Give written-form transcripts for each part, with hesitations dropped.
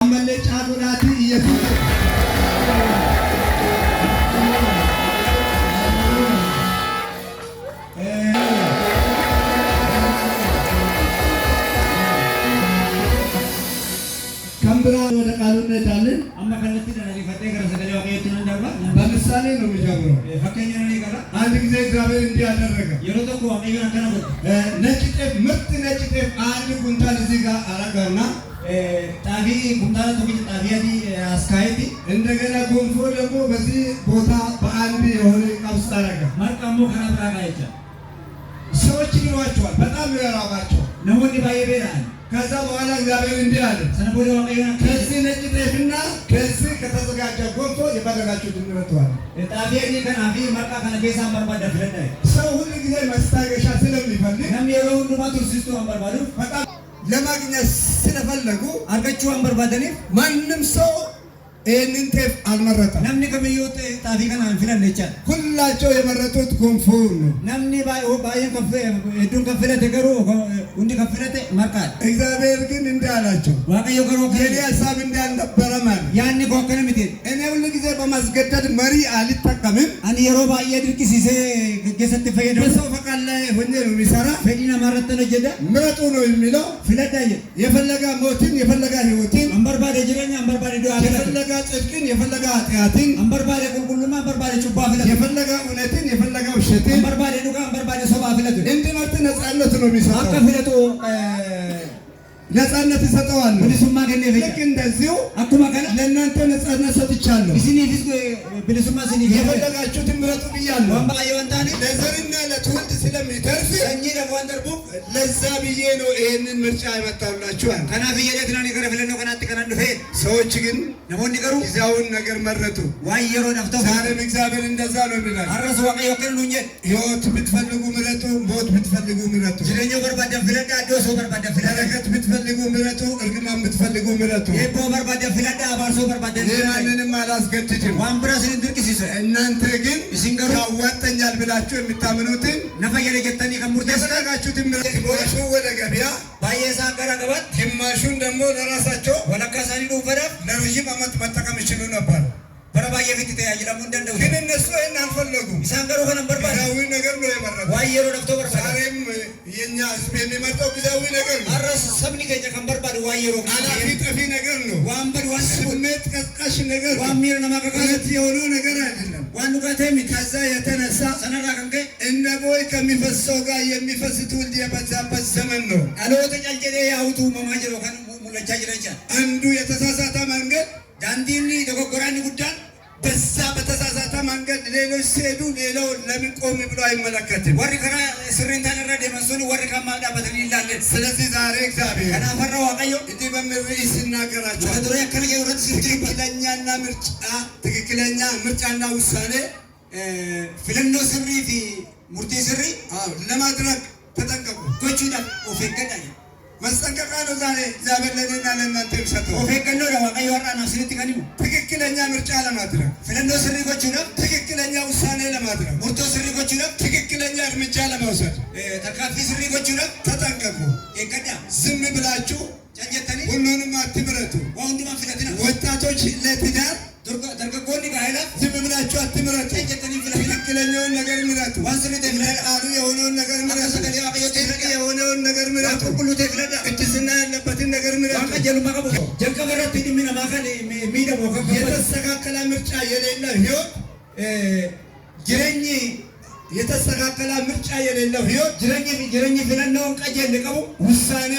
መለጫ ዱራቲ ኢየሱስ ከምብራ ወደ ቃሉ እንሄዳለን። አማካለቲ ደረጃ ፈቴ ገረሰገለ ዋቀየቱን እንደርባ በምሳሌ ነው የሚጀምረው። ፈከኛ ነው ይቀራ አንድ ጊዜ እግዚአብሔር እንዲህ አደረገ። የሮተኩ ዋቀየቱን አከናበት ነጭ ጤፍ ምርጥ ነጭ ጤፍ አንድ ኩንታል እዚህ ጋር አረጋና ጣቢ ኩንታል ቶኪ ጣቢያዲ አስካይቲ እንደገና ጎንፎ ደግሞ በዚህ ቦታ በአንድ የሆነ ቀብስ አረጋ። ማርቃሞ ከናብራ ጋይቻ ሰዎች ይሏቸዋል። በጣም ያራባቸው ነሞኒ ባየቤራል ከዛ በኋላ እግዚአብሔር እንዲህ አለ፣ ሰነቦሌ ዋቀየቱን ከዚህ ነጭ ጤፍና ከዚህ ከተዘጋጀ ጎንፎ የፈለጋችሁትን ምረጡዋል። ጣቢያዲ ከናፊ ማርቃ ከነጌሳ በርባዳ ፍለዳ ሰው ሁሉ ጊዜ መስታገሻ ስለሚፈልግ ነም የሮው ዱማቱ ሲስቱ አንበርባዱ በጣም ለማግኘት ስለፈለጉ አርገቹ አንበርባደኒ ማንም ሰው ይህንን ጤፍ አልመረጠም። ነምኒ ከመይወጥ ጣቢ ከናን ፍለነቻ ሁላቸው የመረጡት ጎንፎ ነው። ነምኒ ባየን ከፍ እዱን ከፍለተ ገሩ እንዲ ከፍለተ ማርቃል እግዚአብሔር ግን እንዲህ አላቸው፣ ዋቀዮ ገሩ የኔ ሀሳብ እንዳልነበረ ማለት ያኒ ኮከነ ምት እኔ ሁሉ ጊዜ በማስገደድ መሪ አልጠቀምም። አን የሮ ባየ ድርቂ ሲሴ ገሰት ፈየደ በሰው ፈቃድ ላይ ሆኜ ነው የሚሰራ። ፈዲና ማረተነ ጀዳ ምረጡ ነው የሚለው። ፍለዳየ የፈለጋ ሞትን የፈለጋ ህይወትን አንበርባደ ጅረኛ አንበርባደ ዶ የፈለጋ ጽድቅን የፈለጋ ኃጢአትን አንበርባደ ቁልቁሉማ አንበርባደ ጩባ ፍለት የፈለጋ እውነትን የፈለጋ ውሸትን አንበርባደ ዱጋ አንበርባደ ሶባ ፍለት እንድመርጥ ነፃነት ነው የሚሰጠው። አከ ፍለቶ ነፃነት ይሰጠዋል። ብልሱማ ገኔ ልክ እንደዚሁ አኩማ ከነ ለእናንተ ነፃነት ሰጥቻለሁ። ሲኒ ፊስ ብልሱማ ሲኒ የፈለጋችሁትን ምረጡ ብያለሁ። ወንባ የወንታኒ ለዘርና ለትውልድ ስለሚተርፍ ሰኚ ደግሞ አንደርቡ ለዛ ብዬ ነው ይሄንን ምርጫ ያመጣሁላችኋል። ከናፍ የሌት ነው ነገር ፍለኖ ከናት ከናን ፈ ሰዎች ግን ነሞን ንገሩ ጊዜያውን ነገር መረጡ። ዋየሮ ነፍተው ዛሬም እግዚአብሔር እንደዛ ነው የሚላል። አረሱ ዋቀ ይወከል ነው እንጂ ህይወት ብትፈልጉ ምረጡ፣ ሞት ብትፈልጉ ምረጡ። ጅረኛው በርባዳ ፍለዳ ዶሶ በርባዳ ፍለዳ በረከት ብትፈልጉ ምረጡ፣ እርግማን ብትፈልጉ ምረጡ። የቦ በርባዳ ፍለዳ አባርሶ በርባዳ ማንንም አላስገድድም። ዋምብራስ ድርቅ ሲሰ እናንተ ግን ሲንገሩ ያዋጠኛል ብላችሁ የምታምኑትን ነፈየለ ጀተኒ ከሙርቴ የፈለጋችሁትን ምረጡ። ግማሹ ወደ ገበያ ባየሳ ገራ ገባት ግማሹን ደግሞ ለራሳቸው ወለካሳኒ ዱፈዳ ለረዥም ዓመት መጠቀም ይችሉ ነበር። በረባየ ፊት ተያጅላሙ እንደው ግን እነሱ ይህን አልፈለጉም። ይሳንገሩ ከነበር ጊዜያዊ ነገር ነው የመረጡት። ዋየሮ ነፍቶ በርባዳ ዛሬም የኛ ህዝብ የሚመርጠው ጊዜያዊ ነገር ነው። አረስ ሰብኒ ከጀ ከንበርባድ ዋየሮ አላፊ ጠፊ ነገር ነው። ዋምበድ ዋን ስሜት ቀስቃሽ ነገር ነው። ዋሚር ነማከካለት የሆነው ነገር አይደለም። ዋንዱ ጋተሚ ከዛ የተነሳ ሰነራ ከንከ እንደ ቦይ ከሚፈሰው ጋር የሚፈስ ትውልድ የበዛበት ዘመን ነው። አለወተ ጫልጀዴ ያውቱ መማጀሮ ከን ሙለቻ ጅረቻ አንዱ የተሳሳተ መንገድ ዳንዲኒ ደጎጎራኒ ጉዳን በዛ በተሳሳተ መንገድ ሌሎች ሲሄዱ ሌላው ለምን ቆም ብሎ አይመለከትም። ወሪ ከራ ስሪን ታነራ ደመሶኒ ወሪ ከማዳ በተኒ ይላል። ስለዚህ ዛሬ እግዚአብሔር ከናፈራ ዋቀዮ እንዲህ በሚል ርዕስ ይናገራቸዋል። ከድሮ ያከነ የውረት ትክክለኛ ምርጫና ውሳኔ ፍለኖ ስሪ ፊ ሙርቲ ስሪ ለማድረግ ተጠንቀቁ። ጎቹዳ ኦፌገዳ መስጠንቀቃ ነው ዛሬ እግዚአብሔር ለእኔና ለእናንተ የሚሰጠው። ኦፌገኖ ዋቀዮ ወራ ናስሪት ከኒሙ ትክክለኛ ምርጫ ለማድረግ ፍለኖ ስሪ ጎቹዳ ትክክለኛ ውሳኔ ለማድረግ ሙርቶ ስሪ ጎቹዳ ትክክለኛ እርምጃ ለመውሰድ ተካፊ ስሪ ጎቹዳ ተጠንቀቁ። ኤገዳ ዝም ብላችሁ ጨንጀተኒ ሁሉንም አትምረጡ። ዋንዱማ ፍለትና ወጣቶች ለትዳር ደርገጎኒ ጋይላ ዝም ብላችሁ አትምረጡ። ጨንጀተኒ ፍለትና ትክክለኛውን ነገር ምረጡ። ዋንስሪ አሉ የሆነውን ነገር ምረጡ። ጽድቅ የሆነውን ነገር ምረጡ። ሁሉ ተፍለዳ ቅድስና ያለበትን ነገር ምረጡ። ዋቀጀሉ ማቀቡ ጀልቀበረት ዲሚና ማካለ ሚደሞ የተስተካከለ ምርጫ የሌለው ህይወት ጅረኝ የተስተካከለ ምርጫ የሌለው ህይወት ጅረኝ ፍለናውን ቀጀል ቀቡ ውሳኔ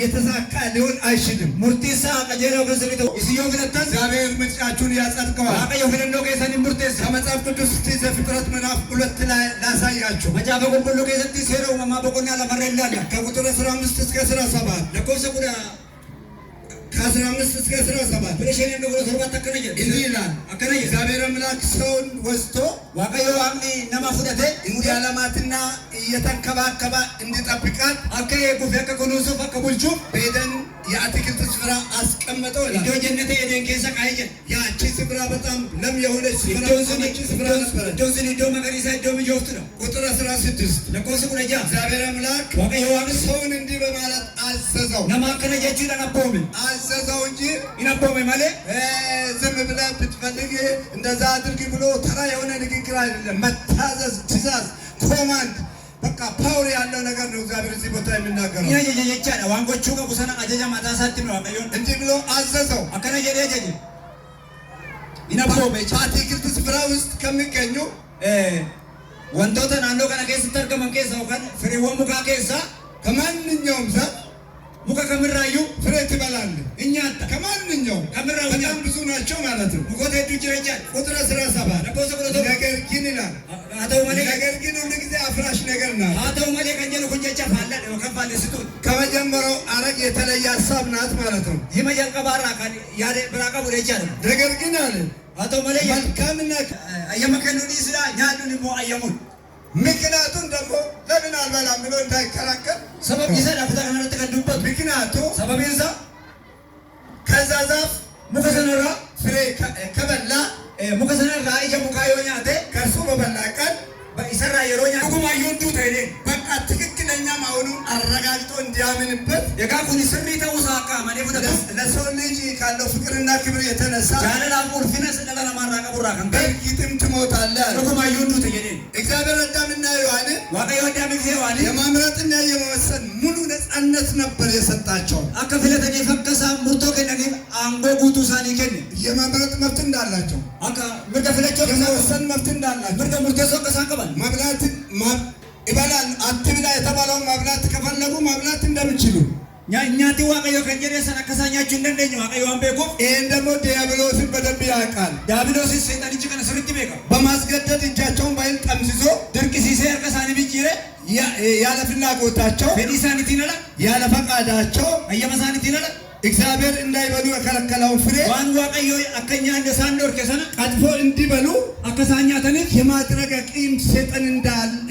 የተሳካ ሊሆን አይችልም። ሙርቲሳ ቀጀለው ከስሪቶ እስዮ ፍለታን እግዚአብሔር ምርጫችሁን ያጸድቀዋል። ዋቀዮ ፍለኖ ከሰኒ ሙርቴስ ከመጽሐፍ ቅዱስ ዘፍጥረት ምዕራፍ 2 ላይ ላሳያችሁ። መጫፈ ቁልቁሉ ከሰቲ ሴሮ መማ በቆና ለፈረ ይላል ከቁጥር 15 እስከ 17 ለኮሰ ቁዳ ከ15 እስከ 17 ብለሽኔ እንደሆነ ተርባት ተከነጀ እንዲህ ይላል። አከነጀ እግዚአብሔር አምላክ ሰውን ወስዶ ዋቀዮ አምኒ ነማ ፉደቴ እንዲያለማትና እየተንከባከባ እንዲጠብቃት አከ የጉፍ ያከ ኮኖሶ ፈከ ቡልቹ በኤደን የአትክልት ስፍራ አስቀመጠው ይላል። ኢዶ ጀነተ ኤደን ኬሳ ካየጀ ያቺ ስፍራ በጣም ለም የሆነች ስፍራ ነበረች። ዶዝኒ ዶ መገሪሳ ዶ ምጆፍት ነው። ቁጥር 16 ለኮሰ ቁለጃ እግዚአብሔር አምላክ ዋቀዮ አምኒ ሰውን እንዲህ በማለት አዘዘ አዘዘው። ነማከነ ጀቹን አቦሜ አዘዘው እንጂ ኢናቦሜ ማለ ዝም ብለህ ብትፈልግ እንደዛ አድርግ ብሎ ተራ የሆነ ንግግር አይደለም። መታዘዝ፣ ትእዛዝ፣ ኮማንድ በቃ ፓወር ያለው ነገር ነው እግዚአብሔር እዚህ ቦታ የሚናገረው። ያ ጀጀቻ ዋንጎቹ ከቡሰና አጀጃ ማታሳት ነው አቀዮን እንዲህ ብሎ አዘዘው። አከነ ጀጀ ኢናቦሜ በአትክልት ስፍራ ውስጥ ከሚገኙ ወንዶተ ናኖ ከነ ኬስ ተርከመን ኬስ ወከን ፍሬው ሙካ ኬሳ ከማንኛውም ዛፍ ሙካ ከምራዩ ፍሬ ትበላለህ። እኛ ከማንኛውም ከምራዩ በጣም ብዙ ናቸው ማለት ነው። ሙኮቴ ዱጅረጃ ቁጥር 17 ነገር ግን ይላል አተው ማለ ነገር ግን ሁሉ ጊዜ አፍራሽ ነገር ናት። አተው ማለ ከንጀለ ኩንጀቻ ፋለ ወከፋለ ስቱ ከመጀመሪያው አረግ የተለየ ሀሳብ ናት ማለት ነው። ይመጀል ቀባራ ካን ያደ ብራቃ ወደቻ ነገር ግን አለ አተው ማለ መልካምና አየመከኑ ዲስላ ኛዱን ሞ አየሙን ምክንያቱም ደግሞ ለምን አልበላም ብሎ እንዳይከራከር ሰበብ ይሰዳ ፈታና ተቀዱበት ምክንያቱ ሰበብ ይንሳ ከዛ ዛፍ ሙከሰነራ ፍሬ ከበላ ሙከሰነራ ይጀሙካዮኛቴ ከሱ በበላ ቀን በኢሰራ የሮኛ ጉማ ይወዱ ተይኔ በቃ ትክክለኛ መሆኑን አረጋግጦ እንዲያምንበት የጋኩን ስሪ ተውሳካ ማኔ ወደ ለሰው ልጅ ካለው ፍቅርና ክብር የተነሳ ጃለላ ቁልፊነስ ለላ ማራቀ ቡራ ከን በእርግጥም ትሞታለህ። ጉማ ይወዱ ተይኔ እግዚአብሔር አዳምና ሔዋንን ዋቀዮ አዳም ሔዋን የማምረጥና የመወሰን ሙሉ ነፃነት ነበር የሰጣቸው። አከፍለተኔ ፈከሳ ሙርቶ ከነኒ አንጎ ጉቱ ሳኒ ከኒ የማምረጥ መብት እንዳላቸው አካ ምርተ ፍለቸው የመወሰን መብት እንዳላቸው ምርተ ሙርቴሶ ከሳከባ መብላት ይበላል አትብላ የተባለውን መብላት ከፈለጉ መብላት እንደሚችሉ ኛኛቲ ዋቀዮ ከንጀሬ ሰናከሳኛችሁ እንደነኝ ዋቀዮ አንቤኮ ይሄን ደግሞ ዲያብሎስን በደንብ ያውቃል። ዲያብሎስ ሰይጣን እጅ ከነ ስርት ቤካ በማስገደድ እጃቸውን ባይል ጠምዝዞ ድርቅ ሲሴ እርቀሳኒ ቢጅሬ ያለ ፍላጎታቸው ፌዲሳኒቲ ነላ ያለ ፈቃዳቸው አየመሳኒቲ ነላ እግዚአብሔር እንዳይበሉ የከለከለውን ፍሬ ዋን ዋቀዮ አከኛ እንደሳንዶር ከሰና ቀጥፎ እንዲበሉ አከሳኛተን የማድረግ አቅም ሰይጣን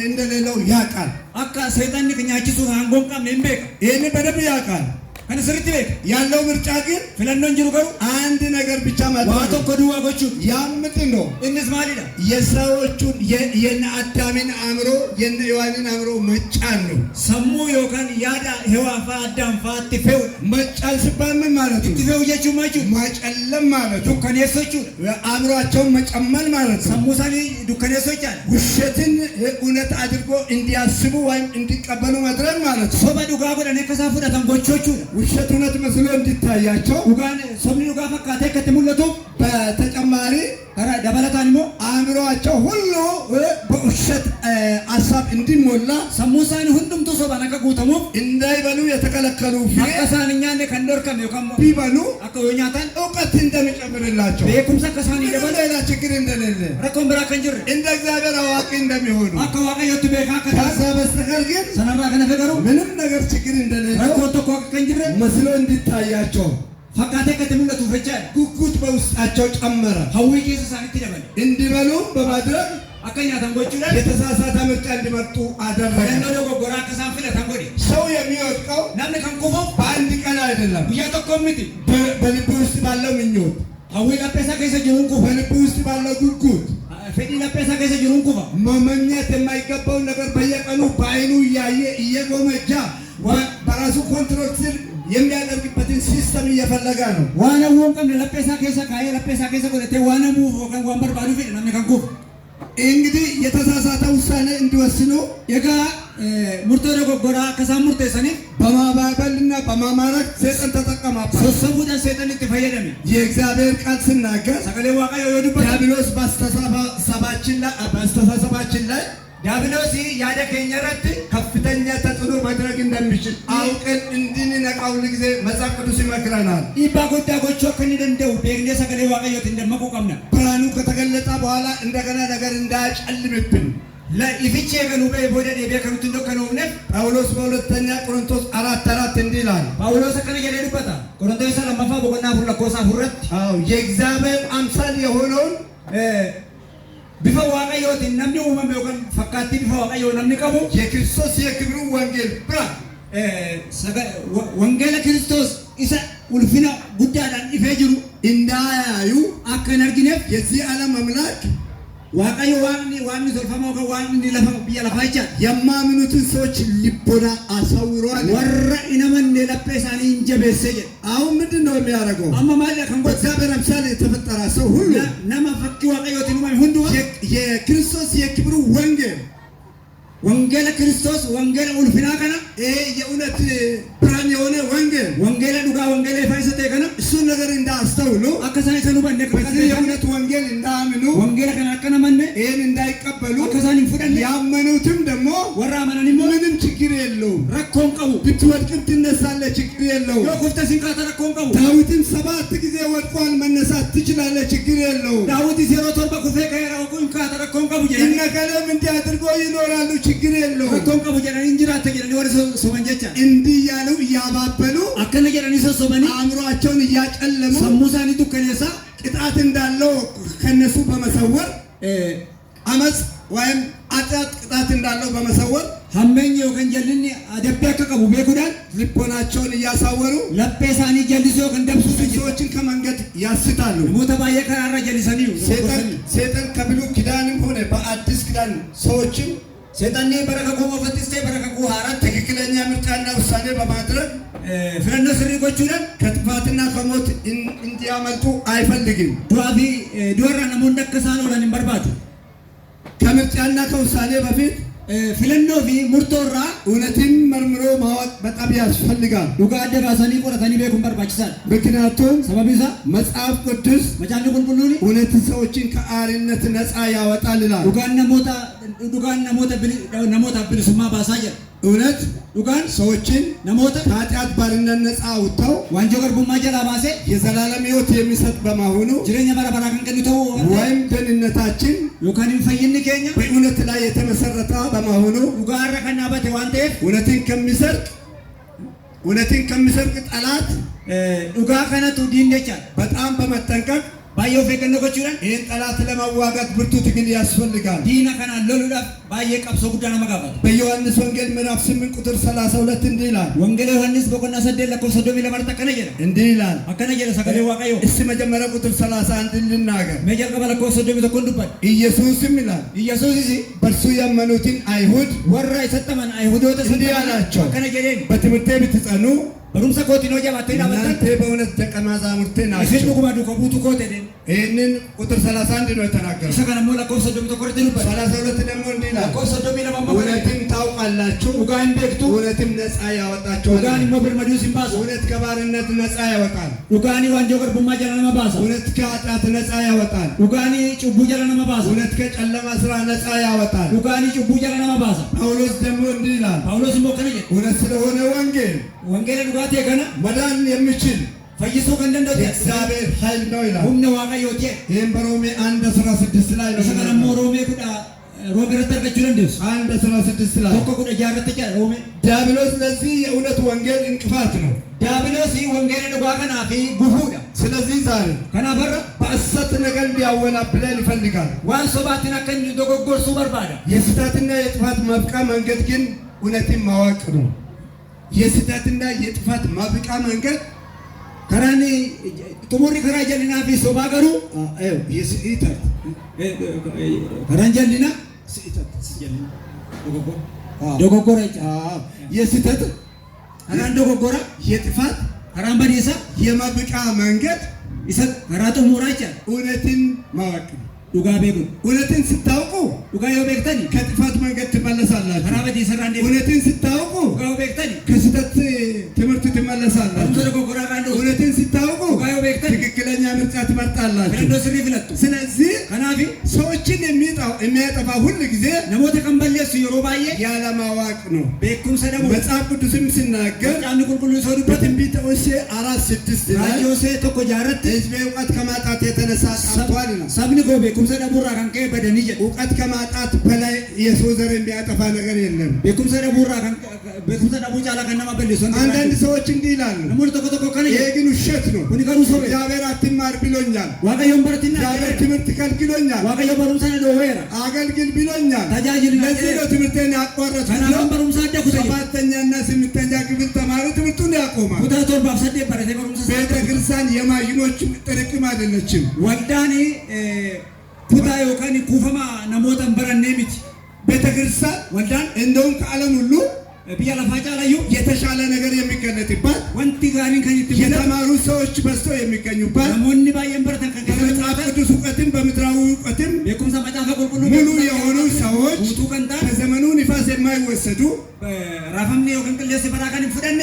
እንደሌለው ያውቃል። አካ ሰይጣን ከኛቺሱ አንጎንቃ ሜምቤካ ይሄን በደንብ ያውቃል። ከነ ስርት ቤካ ያለው ምርጫ ግን ፍለኖ እንጅሩ ገሩ አንድ ነገር ብቻ ማለት ዋቶ ኮዱዋጎቹ ያምጥ ነው እንስ ማሊዳ የሰዎቹን የነ አዳምን አእምሮ የነ ሔዋንን አእምሮ መጫን ነው። ሰሙ ዮካን ያዳ ሔዋፋ አዳም ፋት ፈው መጫን ሲባል ምን ማለት ነው? ትፈው የቹ ማቹ ማጨለም ማለት ነው። ከኔሶቹ አእምሯቸውን መጨመል ማለት ነው። ሰሙሳኒ ዱከኔሶች አለ ውሸትን እውነት አድርጎ እንዲያስቡ ወይም እንዲቀበሉ ማድረግ ማለት ነው። ሶባ ዱጋ ጎዳኔ ከሳፉ ዳተንጎቾቹ ውሸት እውነት መስሎ እንዲታያቸው ኡጋን ሶምኒ ዱጋ ፈካቴ ከተሙለቱ በተጨማሪ ደበለታንሞ አእምሯቸው ሁሉ በውሸት ሀሳብ እንዲሞላ ሰሙሳኒ ሁንዱም ሶባ ነከ ጉተሙ እንዳይበሉ የተከለከሉ ፍሬ አከሳንኛኔ ከንዶርከም የከም ቢበሉ አከዮኛታን እውቀት እንደሚጨምርላቸው በኩምሰ ከሳኒ ደበለ ሌላ ችግር እንደሌለ ረኮም ብራ ከንጅር እንደ እግዚአብሔር አዋቂ እንደሚሆኑ አከ ዋቀዮት ቤካ ከዛ በስተቀር ግን ሰነራ ከነፈገሩ ምንም ነገር ችግር እንደሌለ ረኮቶ ኮ ከንጅር መስሎ እንዲታያቸው ፈካቴ ከተሙለቱ ፈጃ ጉጉት በውስጣቸው ጨመረ። ሀዊ ኬስ ሳንቲ ደበለ እንዲበሉ በማድረግ አከኛ ተንጎቹ ላይ የተሳሳተ ምርጫ እንዲመርጡ አደረገ። ለነዶ ጎራ ከሳፍለ ተንጎዲ ሰው የሚወድቀው namni kan kufu በአንድ ቀን አይደለም። guyyaa tokko miti በልብ ውስጥ ባለው ምኞት hawwii lapheesaa keessa jiruun kufa በልብ ውስጥ ባለው ጉጉት fedhii lapheesaa keessa jiruun kufa መመኘት የማይገባውን ነገር በየቀኑ በአይኑ እያየ እየጎመጃ በራሱ ኮንትሮል ስር የሚያደርግበትን ሲስተም እየፈለገ ነው። waan hawwuun qabne lapheesaa keessa kaayee lapheesaa keessa godhatee waan hamuuf yookaan waan barbaadu fedhe namni kan kufu እንግዲህ የተሳሳተ ውሳኔ እንዲወስኑ የጋ ሙርቶ ደጎጎራ ከሳም ሙርቴሰኒፍ በማባበልና በማማረክ ሰይጣን ተጠቀመበት። ሶሰቡዳን ሰይጣን ይተፈየደም የእግዚአብሔር ቃል ሲናገር ሰከሌ ዋቃዮ የወዱበት ዲያብሎስ በአስተሳሰባችን ላይ ዲያብሎስ ያደ ከኘረት ከፍተኛ ተጽዕኖ ማድረግ እንደሚችል አውቀን እንድንነቃው ጊዜ መጽሐፍ ቅዱስ ይመክረናል። ኢባ ጎዳ ጎቾ ከንደንደው በእንደ ሰከሌ ዋቃዮት እንደመቁ ቀምና ብርሃኑ ከተገለጠ በኋላ እንደገና ነገር እንዳያጨልምብን ለኢፍቼ ገኑ በቦደድ የበከሩት እንደከነውነ ጳውሎስ በሁለተኛ ቆሮንቶስ 4:4 እንዲህ ይላል። ጳውሎስ ከነ የደረበታ ቆሮንቶስ ለማፋ በቆና ሁሉ ለኮሳ ሁረት የእግዚአብሔር አምሳል የሆነውን ቢፈ ዋቀዮት namni uumame yookaan fakkaattii bifa waaqayyoo namni qabu የክርስቶስ የክብሩ ወንጌል ብርሃን wangeela Kiristoos isa ulfina guddaadhaan ifee jiru እንዳያዩ akka hin argineef የዚህ ዓለም አምላክ waaqayyo waaqni tolfamoo kan waaqni lafa biyya lafaa jecha የማምኑትን ሰዎች ልቦና አሳውሯል። ወረ ኢነመን ለጴ isaanii hin jabeesse jedhe አሁን ምንድነው የሚያደርገው? amma maal kan godhe በእግዚአብሔር አምሳል የተፈጠረ ሰው ሁሉ nama fakkii waaqayyootiin uumame hundumaa የክርስቶስ የክብሩ ወንጌል ወንጌለ ክርስቶስ ወንጌለ ኡልፊና kana የእውነት ብርሃን የሆነ ወንጌል ወንጌለ ዱጋ ወንጌለ ፈይሰተ kana እሱን ነገር እንዳስተውሉ አከሳኒ ሰኑ በእንደ በዚህ የእውነት ወንጌል እንዳያምኑ ወንጌለ kana akkana manne ይህን እንዳይቀበሉ አከሳኒ ፍደን ያመኑትም ደግሞ ወራ ማናኒሞ ምንም ችግር የለውም። ረኮን ቀቡ ብትወድቅም ትነሳለህ፣ ችግር የለውም። የኮፍተ ሲንካታ ረኮን ቀቡ ዳዊትም 7 ጊዜ ወድቋል፣ መነሳት ትችላለህ፣ ችግር የለውም። ዳዊት ዜሮ ቶርባ ኩፌ ከራው ኩንካታ ረኮን ቀቡ ጀ እነከለም እንዲህ አድርጎ ይኖራሉ፣ ችግር የለውም። ረኮን ቀቡ ጀ እንጅራተ ጀ ወደ ሶመንጀቻ እንዲህ ያሉ እያባበሉ አከነ ጀ ሶመኒ አእምሯቸውን እያጨለሙ ሰሙሳኒ ዱከኔሳ ቅጣት እንዳለው ከነሱ በመሰወር አመጽ ወይም አጣጥ ቅጣት እንዳለው በመሰወር ሐመኝ ወከንጀልን አደበ ከቀቡ ቤኩዳን ልቦናቸውን እያሳወሩ ለጴሳኒ ጀልሶ ከንደብሱ ሰዎችን ከመንገድ ያስታሉ። ሞተ ባየ ከራራ ጀልሰኒው ሰይጣን ከብሉይ ኪዳንም ሆነ በአዲስ ኪዳን ሰዎችን ሰይጣን በረከኮ መፈትስቴ በረከኮ ሐራት ትክክለኛ ምርጫና ውሳኔ በማድረግ ፍረነ ስሪቆቹን ከጥፋትና ከሞት እንዲያመልጡ አይፈልግም። ዱአቢ ዱወራ ነሞን ደከሳኖ ለምን በርባቱ ከምርጫና ከውሳኔ በፊት ፊለኖ ፊ ሙርቶራ እውነትን መርምሮ ማወቅ በጣም ያስፈልጋል። ዱጋ አደባሰኒ ቆረተኒ ቤኩን በርባችሳል። ምክንያቱም ሰበቢሳ መጽሐፍ ቅዱስ መጫን ቁልቁሉኒ እውነት ሰዎችን ከአርነት ነፃ ያወጣል ይላል። ዱጋን ነሞታ ብልሱማ ባሳጀ እውነት ዱጋን ሰዎችን ነሞታ ከኃጢአት ባርነት ነፃ አውጥተው ዋንጆ ገርቡማ ጀላ ባሴ የዘላለም ሕይወት የሚሰጥ በመሆኑ ጅሬኛ በረበራ ከንቀኒተው ወይም ደህንነታችን ዮካኒን ፈይን ከኛ በእውነት ላይ የተመሰረተ በመሆኑ ዱጋራ ከናበተ ዋንቴፍ እውነትን ከሚሰርቅ ጠላት ዱጋ ከነቱ ዲንደቻ በጣም በመጠንቀቅ ባየው ፈቀነ ኮቹራን ይህን ጠላት ለመዋጋት ብርቱ ትግል ያስፈልጋል። ዲና ከና ለሉዳፍ ባየ ቀብሶ ጉዳና መጋባት በዮሐንስ ወንጌል ምዕራፍ 8 ቁጥር 32 እንዲህ ይላል። ወንጌል ዮሐንስ በቆና ሰደለ ኮሰዶሚ ለማርታ ከነጀለ እንዲህ ይላል። አከነጀለ ሰገሌ ዋቀዮ እስቲ መጀመሪያ ቁጥር 31 ልናገር። መጀር ቀበለ ኮሰዶሚ ተኮንዱበት ኢየሱስም ይላል ኢየሱስ እዚ በእርሱ ያመኑትን አይሁድ ወራ የሰጠመን አይሁድ እንዲህ አላቸው፣ አከነጀለ በትምህርቴ ብትጸኑ በሩምሳ ኮቲኖ ጀባቴና እናንተ በእውነት ደቀ መዛሙርቴ ናችሁ። እሺ ጉባዱ ከቡቱ ኮቴደ ይህንን ቁጥር 31 ነው የተናገረው። ሰከነሞ ለኮሰዶሚ ተኮርተኑበት 32 ደግሞ እንዲህ ይላል፣ ኮሰዶሚ ለማማ እውነትን ታውቃላችሁ፣ ዱጋን ቤክቱ እውነትም ነፃ ያወጣችኋል። ዱጋን ሞብር መዲው ሲምባሱ እውነት ከባርነት ነፃ ያወጣል። ዱጋኒ ዋንጆ ገርቡማ ጀላና ባሳ እውነት ከኃጢአት ነፃ ያወጣል። ዱጋኒ ጩቡ ጀላና ባሳ እውነት ከጨለማ ስራ ነፃ ያወጣል። ዱጋኒ ጩቡ ጀላና ባሳ ጳውሎስ ደግሞ እንዲህ ይላል፣ ጳውሎስ ሞከነጀ እውነት ስለሆነ ወንጌል ዱጋቴ ከና መዳን የሚችል ፈይሶ ከንደንዶት እግዚአብሔር ኃይል ነው ይላል። ሁምነ ዋቀዮቴ ይህም በሮሜ 1:16 ላይ ነው። ሰከነሞ ሮሜ ኩዳ ሮገረተ ገቹለንደስ 1:16 ላይ ተኮ ኩዳ ጃረተ ጃ ሮሜ ዲያብሎስ ለዚህ የእውነት ወንጌል እንቅፋት ነው። ዲያብሎስ ወንጌል ዱጋ ከናፊ ጉሁዳ ስለዚህ ዛሬ ከናፈረ በሐሰት ነገር ሊያወናብለን ይፈልጋል። ዋን ሶባትን አከኝ ዶጎጎርሱ በርባዳ የስህተትና የጥፋት ማብቂያ መንገድ ግን እውነትን ማወቅ ነው። የስህተትና የጥፋት ማብቂያ መንገድ ከራኒ ጡሙሪ ከራ ጀልና ፊ ሶባገሩ የስህተት ከራንጀልና ዶጎጎራ የስህተት አራን ዶጎጎራ የጥፋት አራን በዲሳ የማብቂያ መንገድ ይሰጥ ከራቱ ሙራቻ እውነትን ማወቅ ነው። ዱጋ ቤጉ እውነትን ስታውቁ ዱጋ የቤክተኒ ከጥፋት መንገድ ትመለሳላችሁ። ከራበዲ ሰራንዴ እውነትን ስታውቁ ዱጋ የቤክተኒ ከስህተት ትምህርት ትመለሳላችሁ። ዶጎጎራ ካንዶ እውነትን ስታውቁ ዱጋ የቤክተኒ ትክክለኛ ምርጫ ትመርጣላችሁ። ከንዶ ስሪ ፍለጡ ስለዚህ ከናፊ ሰዎችን የሚያጠፋ ሁሉ ጊዜ ነሞተ ቀንበለሱ የሮባዬ ያለማወቅ ነው። ቤኩም ሰደሙ መጽሐፍ ቅዱስም ሲናገር ጫን ቁልቁሉ ሰዱበት በትንቢተ ሆሴዕ 4:6 ላይ ራጆሴ ተኮ ጃረት ሕዝቤ እውቀት ከማጣት የተነሳ ጠፍቷል ይላል። ሰብኒ ጎ ቤኩም ሰደቡራ ካንከ በደንጀ እውቀት ከማጣት በላይ የሰው ዘር የሚያጠፋ ነገር የለም። ቤኩም ሰደቡራ ካንከ ቤኩም ሰደቡ ጫላ ከነማ በለሱ አንዳንድ ሰዎች እንዲህ ይላሉ፣ ነሞተ ተኮ ተኮ ከነ ይሄ ግን ውሸት ነው። ኩኒ ከሩ ሶበ እግዚአብሔር አትማር ብሎኛል፣ ዋቀዮን በርቲና እግዚአብሔር ትምህርት ከልክሎኛል፣ ዋቀዮ በሩምሳነ ዶ ወይራ አገልግል ብሎኛል። ታጃጅል ለዚህ ነው ትምህርቴን ያቋረጥኩት። ከናም በሩምሳ ደኩተ 7ኛና 8ኛ ክፍል ተማሪ ትምህርቱን ያቆማል። ኩታ ቶርባፍ ሰደ በረተ በሩምሳ ቤተ ክርስቲያን የማሽኖች ጥርቅም አይደለችም። ወልዳኒ ኩታ ዮካን ኩፈማ ነሞተን በረኔ ሚቲ ቤተክርስቲያን ወልዳን እንደውም ከዓለም ሁሉ ብያ ለፋጫ ላዩ የተሻለ ነገር የሚገለጥባት ወንቲ ጋሪን ከኝት የተማሩ ሰዎች በዝተው የሚገኙባት ነሞኒ ባየን በረተን በመጽሐፍ ቅዱስ እውቀትም በምድራዊ እውቀትም የቁምሳ መጽሐፈ ቁልቁሉ ሙሉ የሆኑ ሰዎች ውጡ ቀንታ ከዘመኑ ንፋስ የማይወሰዱ ራፈምኔ ወከን ቅሌስ በራካን ፍደነ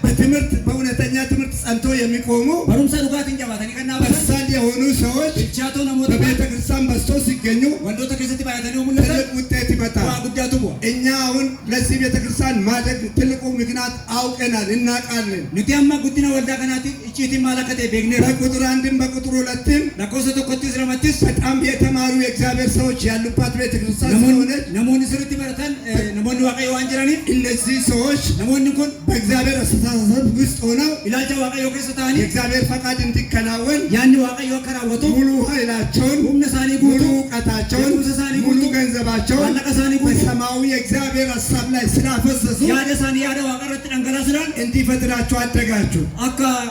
በትምህርት በእውነተኛ ትምህርት ጸንቶ የሚቆሙ በሩምሳ ዱጋት እንጀባተን ከና በሳል የሆኑ ሰዎች ቻቶ ነሞተ በቤተ ክርስቲያን በዝተው ሲገኙ ወንዶ ተከሰቲ ባያተን ሙለተ ትልቅ ውጤት ይመጣል። ጉዳቱ እኛ አሁን ለዚህ ቤተ ክርስቲያን ማደግ ትልቁ ምክንያት አውቀናል፣ እናውቃለን። ንቲያማ ጉዲና ወልዳ ከናቲ እቺቲ ማለከቴ ቤግኔ በቁጥር አንድም በቁጥር ሁለትም ለኮሰ ተኮቲ ስለማትስ በጣም የተማሩ የእግዚአብሔር ሰዎች ያሉባት ቤተ ክርስቲያን ስለሆነች ነሞኒ ስርቲ በረተን ነሞኒ ዋቀዮ አንጀራኒ እነዚህ ሰዎች ነሞኒ ኩን በእግዚአብሔር አስተሳሰብ ውስጥ ሆነው ኢላልቻ ዋቀዮ ከሰታኒ የእግዚአብሔር ፈቃድ እንዲከናወን ያን ዋቀዮ ከራወቱ ሙሉ ኃይላቸውን፣ ሁምነሳኒ ሙሉ ጉቱ እውቀታቸውን፣ ሙሉ ሙሉ ገንዘባቸውን አለቀሳኒ ጉቱ በሰማያዊ የእግዚአብሔር ሀሳብ ላይ ስላፈሰሱ ያደሳኒ ያደ ዋቀረት ደንገላስራን እንዲፈትናችሁ አደጋችሁ።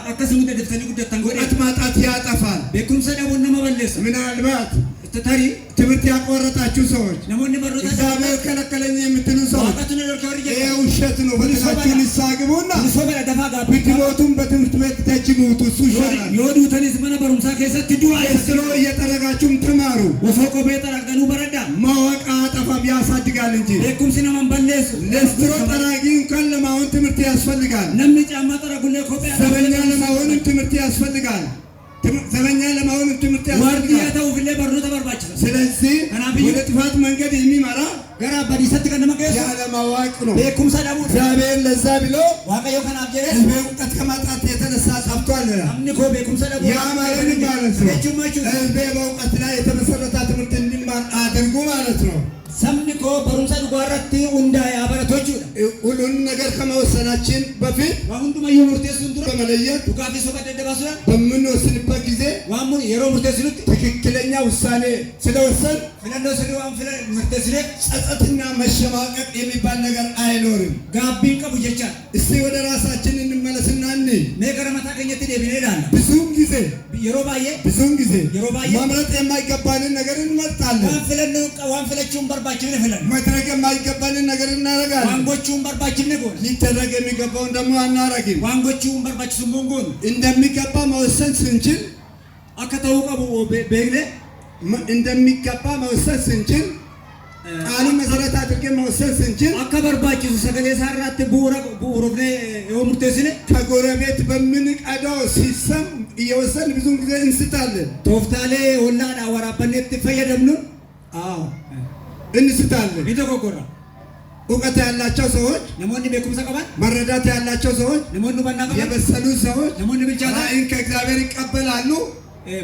አከስሙ ደፍተኒ ጉደታን ጎዴ እውቀት ማጣት ያጠፋል። ቤኩምሰ ደቡን ነመበለስ ምናልባት ተታሪ ትምህርት ያቋረጣችሁ ሰዎች ነሞኒ በሮታ እግዚአብሔር ከለከለኝ የምትሉ ሰዎች ዋቀቱን ለርከው ይሄ ውሸት ነው። በልሳችሁ ንስሐ ግቡና ብትሞቱም በትምህርት ቤት ደጅ ሙቱ። እሱ ይሻላል። የወዱ ተኒስ መነ በሩምሳ ከሰት ዱአ ስሎ እየጠረጋችሁም ተማሩ። ወፎቆ ቤጠራቀኑ በረዳ ማወቅ አጠፋም ያሳድጋል እንጂ ቤኩምሲ ነመን በለስ ለስትሮ ጠራጊ እንኳን ለማሆን ትምህርት ያስፈልጋል። ነምኒ ጫማ ጠረጉለ ኮፒ ዘበኛ ለማሆንም ትምህርት ያስፈልጋል። ዘበኛ ለማሆንም ትምህርት ዋርዲያ ያስፈልጋል። ተው ፍለ በሩ ተበርባች ስለዚህ ወደ ጥፋት መንገድ የሚመራ ገራ በዲሰት ከነመቀስ ያለማወቅ ነው። ቤኩምሳ ደቡ እግዚአብሔር ለዛ ብሎ ዋቀዮ ከናብ ጀረ እውቀት ከማጣት የተነሳ ጠፍቷል። አምኒ ኮ ቤኩምሳ ደቡ ያ ማለት ማለት ነው ጁማቹ ህዝቤ በእውቀት ላይ የተመሰረተ ትምህርት እንዲማር አድርጉ ማለት ነው። ሰምኒ ኮ በሩምሳ ዱጓራት እንዳ ያበረቶቹ ሁሉን ነገር ከመወሰናችን በፊት ዋሁንዱማ ይሙርቴስ እንዱራ በመለየት ዱካፊ ሶባ ደደባሱ በምንወስንበት ጊዜ ዋሙ የሮ ሙርቴስሉት ትክክለኛ ውሳኔ ስለወሰን ፍለንዶ ስሪ ዋም ፍለ ሙርቴስለ ጸጸትና መሸማቀቅ የሚባል ነገር አይኖርም። ጋቢን ቀቡ ጀቻ እስቲ ወደ ራሳችን እንመለስና ሜገረ መታ ከኘት ደብኔ ዳና ብዙም ጊዜ የሮባዬ መምረጥ የማይገባንን ነገር እንመርጣለን። ዋን ፍለችውን በርባችን ፍለን ማድረግ የማይገባንን ነገር እናደርጋለን። ዋንጎቹን በርባችን ጎን ሊደረግ የሚገባውን ደግሞ አናረግም። ዋንጎቹን በርባችን ሞንጎን እንደሚገባ መወሰን ስንችል አከታው ቀቡ በግለ እንደሚገባ መወሰን ስንችል ቃሉን መሰረት አድርገን መወሰን ስንችል አከበርባችን ሰገሌ ሳራት ቡሮብኔ የሙርቴስነ ከጎረቤት በምንቀዳው ሲሰም እየወሰን ብዙን ጊዜ እንስታለን። ቶፍታሌ ወላዳ ወራበኔት ፈየደምኑ አዎ እንስታለን። ይተቆቆራ እውቀት ያላቸው ሰዎች ነሞኒ ቤኩምሳ ቀባን መረዳት ያላቸው ሰዎች ነሞኑ ባና ቀባን የበሰሉ ሰዎች ነሞኒ ብቻላ ራእይን ከእግዚአብሔር ይቀበላሉ።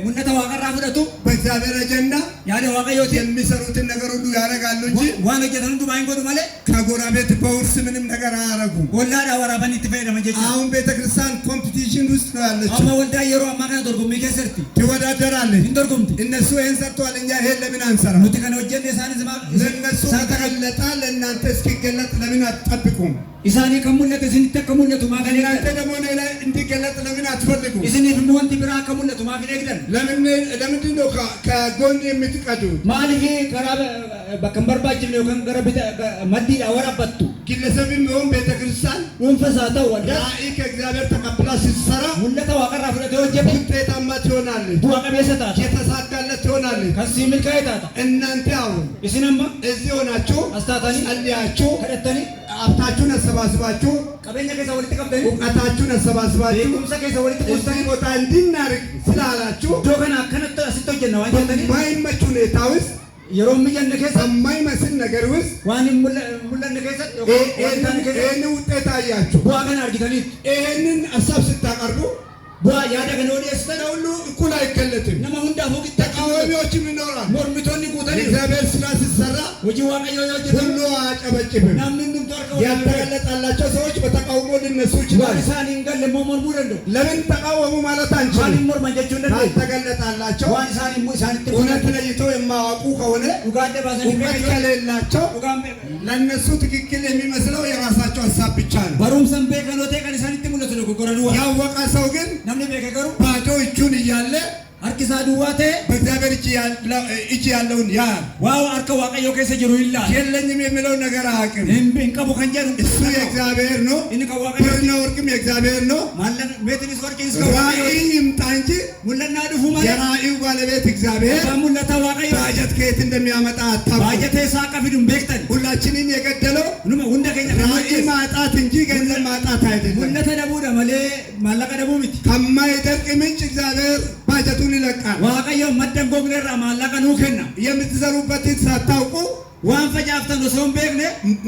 ሙነታ ዋቀራ ፍለቱ በእግዚአብሔር አጀንዳ ያለ ዋቀዮት የሚሰሩትን ነገር ሁሉ ያደርጋሉ እንጂ ዋን ጀተን ዱ ባይንጎዱ ማለ ከጎረቤት በውርስ ምንም ነገር አያረጉም። ወላዳ ወራበን ይተፈየደ መንጀ አሁን ቤተክርስቲያን ኮምፒቲሽን ውስጥ ነው ያለችው። አማ ወልዳ የሮ አማካና ዶርጉም ይከሰርቲ ትወዳደራለች። እንደርጉምቲ እነሱ ይሄን ሰርተዋል፣ እኛ ይሄን ለምን አንሰራ? ሙት ከነ ወጀን የሳኒ ዝማ ለነሱ ከተገለጣ ለእናንተ እስኪገለጥ ለምን አትጠብቁም? ኢሳኒ ከሙለት ሲንተከሙለቱ ማገሌ እናንተ ደግሞ እኔ ላይ እንዲገለጥ ለምን አትፈልጉም? ኢስኒ ፍንወንቲ ብራ ከሙለቱ ማፊ ነግደን ለምንድን ነው ከጎን የምትቀዱት? ማልሂ ቀራበ በከንበርባችን ነው ከንገረብተ መዲ አወራበቱ ግለሰብም ይሁን ቤተክርስቲያን ወንፈሳተው ወዳ ራእይ ከእግዚአብሔር ተቀብላ ስትሰራ ሙለታ ዋቀራ ፍለተ ወጀብ ውጤታማ ትሆናለች፣ ዱዋ ቀበሰታ የተሳካለት ትሆናለች። ከዚህ ምን ካይታታ እናንተ አሁን ኢስነማ እዚህ ሆናችሁ አስታታኒ ጸልያችሁ ከደተኒ ሀብታችሁን አሰባስባችሁ ቀበኛ ከዛ ወልት ቀበኝ እውቀታችሁን አሰባስባችሁ ቤኩምሳ ከዛ ወልት እዚህ ቦታ እንድናርግ ስላላችሁ ዶገና ከነተ ሲቶጀና ዋንተኒ በማይመች ሁኔታ ውስጥ የሮም የነከሰ በማይመስል ነገር ውስጥ ዋን ሙለ ነከሰ ይህን ውጤት አያችሁ። ዋገን አርጊተኒ ይህንን ሀሳብ ስታቀርቡ ያደገ ነው ደስተና ሁሉ እኩል አይገለጥም። ነማ ሁንዳ ፎቅ ተቃዋሚዎችም ይኖራል። ሞርሚቶኒ ጉተኒ የእግዚአብሔር ስራ ሲሰራ ወጂ ዋቀዮ ያጀ ሁሉ አጨበጭብም። ናምንንም ተርከው ያልተገለጣላቸው ሰዎች በተቃውሞ ሊነሱ ይችላል። ዋንሳኒ እንገል ሞሞር ሙረንዶ ለምን ተቃወሙ ማለት አንችልም። ዋን ሞር ማንጀቹ እንደ ያልተገለጣላቸው ዋንሳኒ ሙሳኒ እውነት ለይተው የማያውቁ ከሆነ ኡጋዴ ባሰኒ እውቀት ከሌላቸው ኡጋም ለነሱ ትክክል የሚመስለው የራሳቸው ሀሳብ ብቻ ነው። በሩምሰን ቤከኖቴ ቀንሳኒ ትሙለቱ ነው ጎረዱ ያወቀ ሰው ግን namni beeka garuu ባዶ እጁን እያለ አርኪሳ ዱዋቴ በእግዚአብሔር እጅ ያለውን ያ ዋው አርከ ዋቀዮ ከሰ ጅሩ ይላል የለኝም የሚለው ነገር አያውቅም። እንቀቡ ከንጀሩ እሱ የእግዚአብሔር ነው። እንቀ ዋቀዮ ብርና ወርቅም የእግዚአብሔር ነው። ማለን ቤትንስ ወርቅንስ ራእይ ይምጣ እንጂ ሙለና ድፉ ማለት የራእዩ ባለቤት እግዚአብሔር ሙለታ ዋቀዮ ባጀት ከየት እንደሚያመጣ አታውቅም። ባጀቴ ሳቀፊዱም ቤክተን ሁላችንን የገደለው ሁንደ ከኛ ራእይ ማጣት እንጂ ገንዘብ ማጣት አይደለም። ሙለተ ደቡ ደመሌ ማለቀ ደቡ ምት ከማይደርቅ ምንጭ እግዚአብሔር ባጀቱን ይለቃል። ዋቀዮ መደንጎ ግለራ ማለቀ ኑከና የምትዘሩበትን ሳታውቁ ዋን ፈጃፍተን ሰውን ቤክነ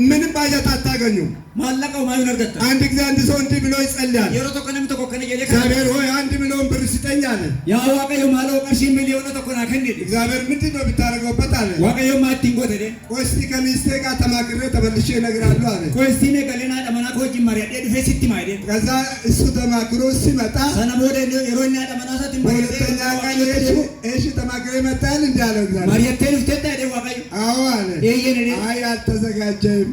ምንም ባጀት አታገኙም። ማለቀው ማዩ ነርገታ አንድ ጊዜ አንድ ሰው እንዲህ ብሎ ይጸልያል። የሮ ተቆነም ተቆከነ የለ እግዚአብሔር ሆይ 1 ሚሊዮን ብር ስጠኝ አለ። ያ ዋቀዮ ማለው ቀርሺ ሚሊዮን ተቆና ከንዲ እግዚአብሔር ምንድን ነው ብታረገውበት አለ። ዋቀዮ ማቲንጎ ተደ ቆስቲ ከሚስቴ ጋር ተማክሬ ተመልሼ እነግራለሁ አለ። ቆስቲ ነ ገለና ደመና ኮጂ ማሪያ ዲፌ ሲቲ ማይደ ከዛ እሱ ተማክሮ ሲመጣ ሰነሞደ የሮኛ ደመና ሰት በሁለተኛ ቀን እሺ ተማክሬ መጣል እንዳለው እግዚአብሔር ማሪያ ተልፍ ተደ ዋቀዮ አዎ አለ። ይሄኔ አይ አልተዘጋጀም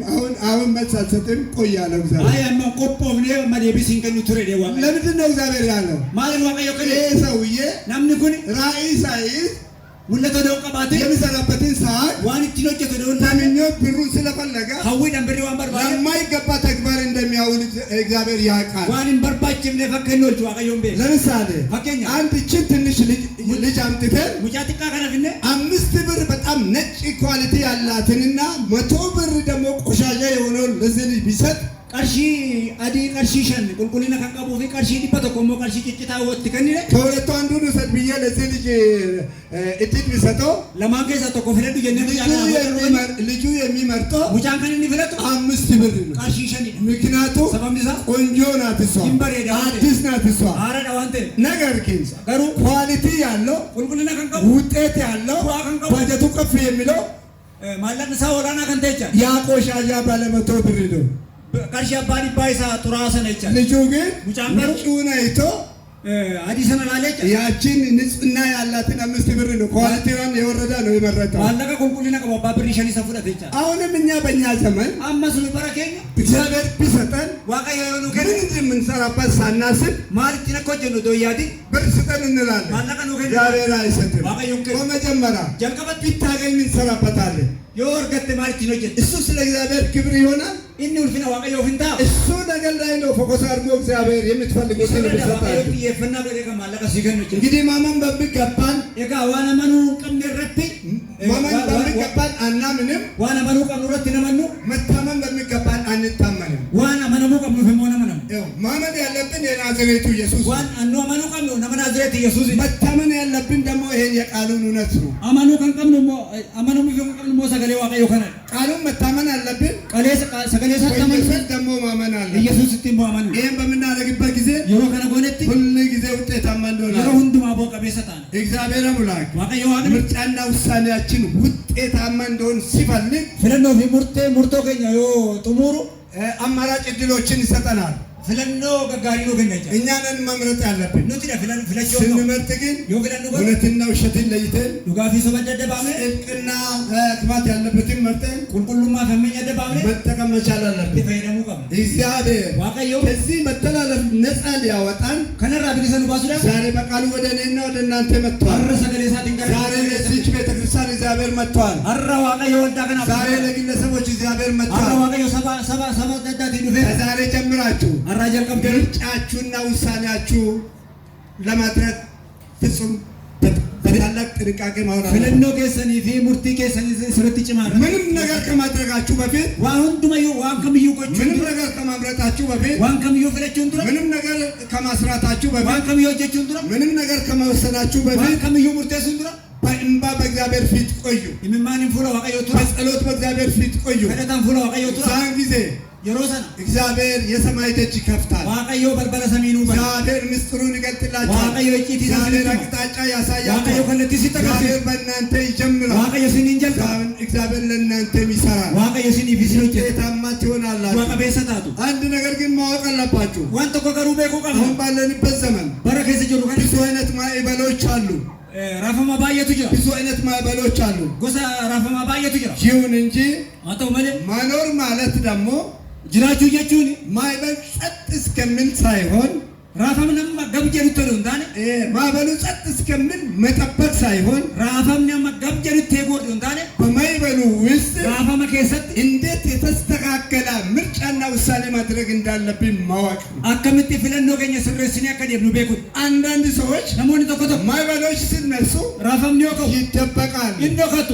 አሁን መልስ አልሰጥም ቆያለሁ እግዚአብሔር አይ አማ ቆጶም ነው ማዲቢስ እንከኑ ቱሬ ደዋ ለምንድን ነው እግዚአብሔር ያለው ማለት ዋቀዮ ከለ ሰውዬ ናምን ኩኒ ራእይ ሳይዝ ሙለተ ደው ቀባቴ የሚሰራበትን ሰዓት ዋን ትሎጀ ተደው ታምኞት ብሩን ስለፈለገ ሀዊ ደንበሪ ዋንበር ባለ ለማይገባ ተግባር እንደሚያውል እግዚአብሔር ያውቃል። ዋንን በርባችም ለፈከኖች ዋቀዮም ቤ ለምሳሌ ፈከኛ አንድ እችን ትንሽ ልጅ አምጥተን ሙጫጥቃ ከነፍነ 5 ብር በጣም ነጭ ኳሊቲ ያላትንና 100 ብር ደግሞ ቆሻሻ የሆነውን ለዚህ ልጅ ቢሰጥ ቀርሺ አዲ ቀርሺ ሸን ቁልቁልና ከንቀቡ ፊ ቀርሺ ዲበተ ቆሞ ቀርሺ ጭጭታ ወጥ ከኒለ ከሁለቱ አንዱን ውሰድ ብዬ ለዚህ ልጅ እድል ቢሰጠው ለማንከሳ ተቆ ፍለዱ የነዱ ልጁ የሚመርጠው ሙጫን ከን እንፍለጡ 5 ብር ነው። ቀርሺ ሸን ምክንያቱ ሰበምዲሳ ቆንጆ ናት እሷ፣ አዲስ ናት እሷ። አረ ዳዋንተ ነገር ግን ገሩ ኳሊቲ ያለው ቁልቁልና ከንቀቡ ውጤት ያለው ባጀቱ ከፍ የሚለው ማለቅሳ ወራና ከንተቻ ያ ቆሻሻ ባለ 100 ብር ነው። ቀርሺ አባዲ ባይሳ ጡራሰ ነቻ ልጁ ግን ነጩን አይቶ አዲሰና ላለች ያችን ንጽህና ያላትን 5 ብር ነው ኳሊቲዋን የወረዳ ነው የመረጠው። ማለቀ ቁልቁልና ከባባ ብር ሸኒ ሰፉለት ይቻ አሁንም እኛ በእኛ ዘመን አመስሉ በረከኝ እግዚአብሔር ቢሰጠን ዋቀዮ የሆኑ ምን እንደምንሰራበት ሳናስብ ማለት ነኮጀ ነው ዶያዲ ብር ስጠን እንላለን። ማለቀ ነው እግዚአብሔር አይሰጥም። ዋቀዮ በመጀመሪያ ጀልቀበት ቢታገኝ ምን እንሰራበታለን? የወርገት ማለት ነው። እሱ ስለ እግዚአብሔር ክብር ይሆናል። ኢንውልፍና ዋቀዮ ፍንታ እሱ ነገር ላይ ነው ፎከስ አድርጎ እግዚአብሔር የምትፈልጉትን ብትሰጣችሁ። የፈና በደከ ማለቀ ሲገነች እንግዲህ ማመን በሚገባን የጋ ዋና መኑ ቀምነ ረቲ ማመን በሚገባን አናምንም። ዋና መኑ ቀምነ ረቲ ነመኑ መታመን በሚገባን አንታመንም። ዋና መኑ ቀምነ ፈሞና መነም ማመን ያለብን የናዝሬቱ ኢየሱስ ዋን አኖ መኑ ቀምነ ነመናዝሬት ኢየሱስ መታመን ያለብን ደግሞ ይሄን የቃሉን እውነት ነው። አማኑ ቀምነ ሞ አማኑ ሚፈም ቀምነ ሞ ሰገሌ ዋቀዮ ከነ ቃሉን መታመን አለብን። ቀሌስ ሰገሌ ሰተመን ደግሞ ማመን አለ። ኢየሱስ ትምቦ አማኑ ይሄን በምናደርግበት ጊዜ የሮ ከነ ጎነቲ ሁሉ ጊዜ ውጤታማ እንደሆነ የሮ ሁንዱማ ቦቀ ቤሰታን እግዚአብሔር አምላክ ዋቀዮ ዋቀ ምርጫና ውሳኔያችን ውጤታማ እንደሆን ሲፈልግ ፍለኖ ሙርቶ ከኛ ዮ ጥሙሩ አማራጭ እድሎችን ይሰጠናል። ፍለኖ ገጋሪ ነው ገነቻ እኛንን መምረጥ ያለብን ኑቲ ፍለን ፍለጆ ስንመርጥ ግን እውነትና ውሸትን ለይተን ዱጋፊ ሰበደደ ባመ እልቅና ክፋት ያለበትን መርጠን ቁልቁሉማ ፈመኛ ደባመ መጠቀም መቻል አለብን። ይፈይደሙ ቀም እግዚአብሔር ዋቀዮ ከዚህ መተላለፍ ነፃ ሊያወጣን ከነራ ቢሰኑ ባሱዳ ዛሬ በቃሉ ወደ እኔና ወደ እናንተ መጥቷል። አረ ሰገሌሳት እንገራ ዛሬ ለዚች ቤተክርስቲያን እግዚአብሔር መጥቷል። አረ ዋቀዮ ወልዳ ከና ዛሬ ለግለሰቦች እግዚአብሔር አረ መጥቷል። ዋቀዮ ሰባ ደዳት ይዱፈ ከዛሬ ጀምራችሁ አራጀል ቀም ምርጫችሁና ውሳኔያችሁ ለማድረግ ፍጹም በታላቅ ጥንቃቄ ማውራት ፍለኖ ከሰኒ ፊ ሙርቲ ከሰኒ ስሩት ጭማር ምንም ነገር ከማድረጋችሁ በፊት ዋሁንዱማዩ ዋን ከምዩ ቆቹ ምንም ነገር ከማምረጣችሁ በፊት ዋን ከምዩ ፍለቹ እንድሮ ምንም ነገር ከማስራታችሁ በፊት ዋን ከምዩ ጀቹ እንድሮ ምንም ነገር ከመወሰናችሁ በፊት ዋን ከምዩ ሙርቴሱ እንድሮ በእንባ በእግዚአብሔር ፊት ቆዩ። የምማንን ፉላ ዋቀዮ ቱራ በጸሎት በእግዚአብሔር ፊት ቆዩ። ከደታን ፉላ ዋቀዮ ቱራ ዛን ጊዜ የሮሰና እግዚአብሔር የሰማይ ደጅ ይከፍታል። ዋቀዮ በልበለ ሰሚኑ እግዚአብሔር ምስጢሩን ይገልጥላችኋል። ዋቀዮ እጪት እግዚአብሔር አቅጣጫ ያሳያችኋል። ዋቀዮ ከለቲ ሲተከፍ እግዚአብሔር በእናንተ ይጀምራል። ዋቀዮ ሲኒንጀል እግዚአብሔር ለእናንተም ይሰራል። ዋቀዮ ሲኒ ፊሲሎች ውጤታማ ትሆናላችሁ። ዋቀ ቤሰታቱ አንድ ነገር ግን ማወቅ አለባችሁ። ዋን ተቆቀሩ ቤቁ ቀም አሁን ባለንበት ዘመን በረከ ሲጀሩ ከነ ብዙ አይነት ማዕበሎች አሉ። ራፈማ ባየቱ ጅራ ብዙ አይነት ማዕበሎች አሉ። ጎሳ ራፈማ ባየቱ ጅራ ይሁን እንጂ አተው መለ መኖር ማለት ደግሞ ጅራቹ ጀቹኒ ማዕበል ጸጥ እስከሚል ሳይሆን ራፈምንም ገብጀሩት ተሉ እንታነ ማዕበሉ ጸጥ እስከሚል መጠበቅ ሳይሆን ራፈምንም ገብጀሩት ተጎድ እንታነ በማዕበሉ ውስጥ ራፈመ ከሰት እንዴት የተስተካከለ ምርጫና ውሳኔ ማድረግ እንዳለብን ማወቅ አከምት ፍለኖ ገኘ ስብረስኒ አከደም ነው ቤኩ አንዳንድ ሰዎች ነሞን ተቆቶ ማዕበሎች ሲነሱ ራፈም ነው ይደበቃል። እንደከቱ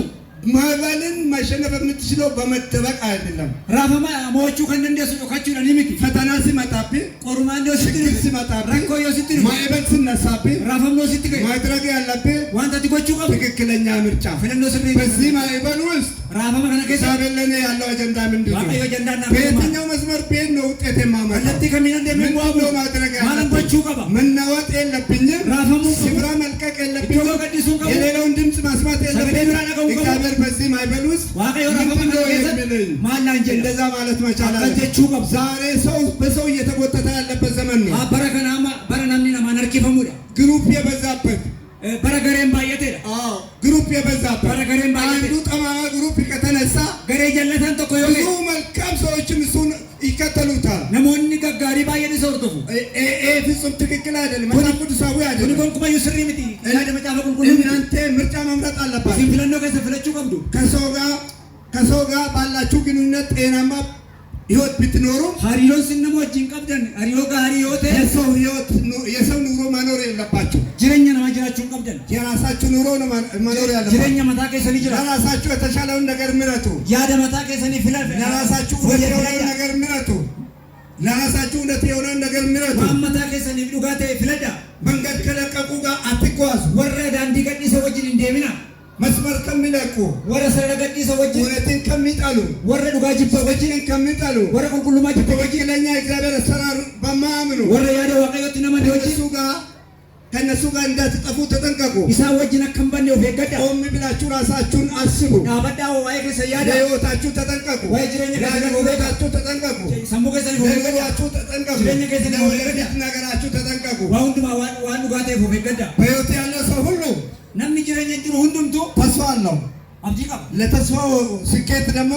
ማዕበልን ማሸነፍ የምትችለው በመደበቅ አይደለም። ራፈማ ሞቹ ከነንደሱ ከቹ ለኒሚቲ ፈተና ሲመጣብህ፣ ቆርማንዶ ችግር ሲመጣብህ፣ ረኮ ሲትሪ ማዕበል ሲነሳብህ ራፈም ነው ሲትገ ማድረግ ያለብህ ዋንታ ትጎቹ ቀብ ትክክለኛ ምርጫ ፍለኖ ስብሪ በዚህ ማዕበል ውስጥ ራፈማ ከነከ እግዚአብሔር ለኔ ያለው አጀንዳ ምንድን ነው? ዋቀዮ አጀንዳና በየትኛው መስመር ብሄድ ነው ውጤት የማመጣው? ለቲ ከሚና እንደምንዋብ ነው ማድረግ ማለም ጎቹ ቀባ መናወጥ የለብኝም። ራፈሙ ስፍራ መልቀቅ የለብኝም። ገዲሱ ቀባ የሌላውን ድምፅ ማስማት የለብኝም። እግዚአብሔር በዚህ ማዕበል ውስጥ ዋቀዮ ራፈማ ከነከ ማላ እንጀ እንደዛ ማለት መቻል አለ። አከጀቹ ቀባ ዛሬ ሰው በሰው እየተጎተተ ያለበት ዘመን ነው። አበረከናማ በረናምኒ ለማነርኪ ፈሙዳ ግሩፕ የበዛበት በረገሬን ባየቴ ግሩፕ የበዛበት በረገሬን ባየቴ አንዱ ጠማማ ግሩፕ ከተነሳ ገሬ ጀለተን ተኮ ብዙ መልካም ሰዎችም እሱን ይከተሉታል። ነሞኒ ገጋሪ ባየን ሶርቶፉ ፍጹም ትክክል አይደለም። መጽሐፍ ቅዱሳዊ አይደለም። ሁሉ ኮንኩማ ይስሪ ምቲ ያደ መጫፈ ቁልቁል እናንተ ምርጫ መምረጥ አለባችሁ። ሲምፍለኖ ከሰፍለቹ ቀብዱ ከሰው ጋር ባላችሁ ግንኙነት ጤናማ ህይወት ብትኖሩ ሀሪዮን ስነሞ እጅን ቀብደን ሀሪዮ ጋር ህይወት የሰው ኑሮ መኖር የለባችሁ። ጅረኛ ነው ማጅራችሁን ቀብደን የራሳችሁ ኑሮ ነው መኖር ያለባችሁ። ጅረኛ መታ ከሰኒ ጅራ ለራሳችሁ የተሻለውን ነገር ምረጡ። ያደ መታ ከሰኒ ፍላል ለራሳችሁ የሆነውን ነገር ምረጡ። ለራሳችሁ እውነት የሆነውን ነገር ምረጡ። ማመታ ከሰኒ ዱጋቴ ፍለዳ መንገድ ከለቀቁ ጋር አትጓዙ። ወረዳ እንዲቀዲ ሰዎችን እንደሚና መስመር ከሚለቁ ወረ ሰረገዲ ሰዎች እውነትን ከሚጠሉ ወረ ዱጋጂ ሰዎችን ከሚጠሉ ወረ ቁልቁሉማጂ ትክክለኛ እግዚአብሔር አሰራር በማያምኑ ወረ ያደ ዋቀዮት ነመ ከነሱ ጋር እንዳትጠፉ ተጠንቀቁ። ኢሳወጅን አከምባኔው ፈገዳ ቆም ብላችሁ ራሳችሁን አስቡ። አበዳው ዋይ ከሰያዳ ለሕይወታችሁ ተጠንቀቁ። ወይ ጅረኛ ለሕይወታችሁ ተጠንቀቁ። ሰሙ ከሰኒ ለሕይወታችሁ ተጠንቀቁ። ጅረኛ ከሰኒ ነገራችሁ ተጠንቀቁ። ዋውንዱማ ዋኑ ጋቴ ፈገዳ በሕይወት ያለ ሰው ሁሉ ነምኒ ጅረኛ ጅሩ ሁንዱምቱ ተስፋ አለው። አብጂ ቀብ ለተስፋው ስኬት ደግሞ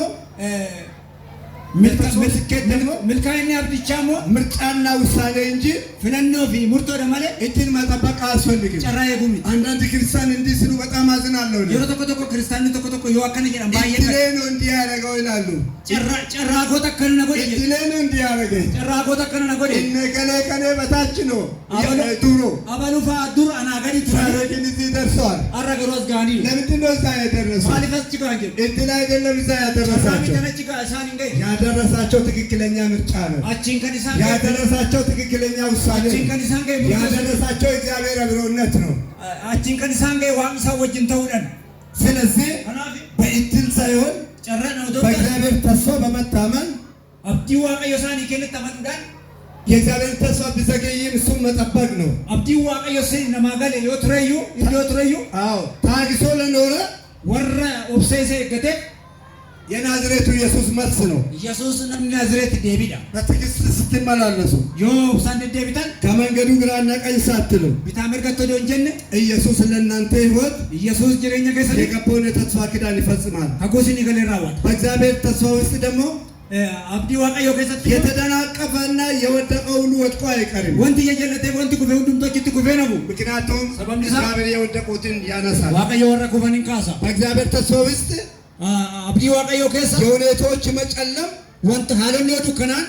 ስኬት ደግሞ ምልካይና አብዲቻሞ ምርጫና ውሳኔ እንጂ ፍለኖ ፊ ሙርቶ ደማለ እድል መጠበቅ አያስፈልግም። ጨራዬ ጉሚ አንዳንድ ክርስቲያን እንዲህ ሲሉ በጣም አዝናለሁ። የሮ ተኮ ክርስቲያን ተኮ የዋከነ ጀራም ባየከ እድሌ ነው እንዲህ ያደረገው ይላሉ። ጨራ ኮተከነ ጎደ እድሌ ነው እንዲህ ያደረገኝ። ጨራ ኮተከነ ጎደ እነ ከኔ በታች ነው ዱሮ አባሉፋ ዱር አናገዲ ዛሬ ግን እዚህ ደርሰዋል። አረገሮስ ጋኒ ለምንድን ነው እዛ የደረሱት? ሳሊፈስ ጭቃንጀ እድል አይደለም እዛ ያደረሳቸው። ያደረሳቸው ትክክለኛ ምርጫ ነው። አቺን ከኒሳ ያደረሳቸው ትክክለኛ ውሳኔ አቺን ከኒሳን ጋር ያደረሳቸው እግዚአብሔር አብሮነት ነው። አቺን ከኒሳን ጋር ዋም ሰዎችን ተውለን። ስለዚህ በእድል ሳይሆን ጨረና ወዶ በእግዚአብሔር ተስፋ በመታመን አብዲ ዋቀዮ ሳኒ ከለት ተመንዳን የእግዚአብሔር ተስፋ ቢዘገይም እሱን መጠበቅ ነው። አብዲ ዋቀዮ ሰኒ ነማጋለ ዮትረዩ አዎ ታግሶ ለኖረ ወረ ኦብሴሴ ገተ የናዝሬቱ ኢየሱስ መልስ ነው። ኢየሱስ ናዝሬት ዴቢዳ በትዕግስት ስትመላለሱ ዮ ሳንደ ዴቢታን ከመንገዱ ግራና ቀኝ ሳትሉ ቢታመር ገቶ ዶንጀነ ኢየሱስ ለእናንተ ሕይወት ኢየሱስ ጅረኛ ከሰለ የገባውን የተስፋ ኪዳን ይፈጽማል። ከጎስኒ ገለራዋት በእግዚአብሔር ተስፋ ውስጥ ደግሞ አብዲ ዋቀዮ ከሰት የተደናቀፈና የወደቀው ሁሉ ወድቆ አይቀርም። ወንቲ የጀለተ ወንቲ ኩፌ ሁንዱም ተኪት ኩፌ ነው። ምክንያቱም እግዚአብሔር የወደቁትን ያነሳል። ዋቀዮ ወረ ኩፈኒን ካሳ በእግዚአብሔር ተስፋ ውስጥ አብዲ ዋቀዮ ከሰ የሁኔታዎች መጨለም ወንት ሀለኒ ዱከናን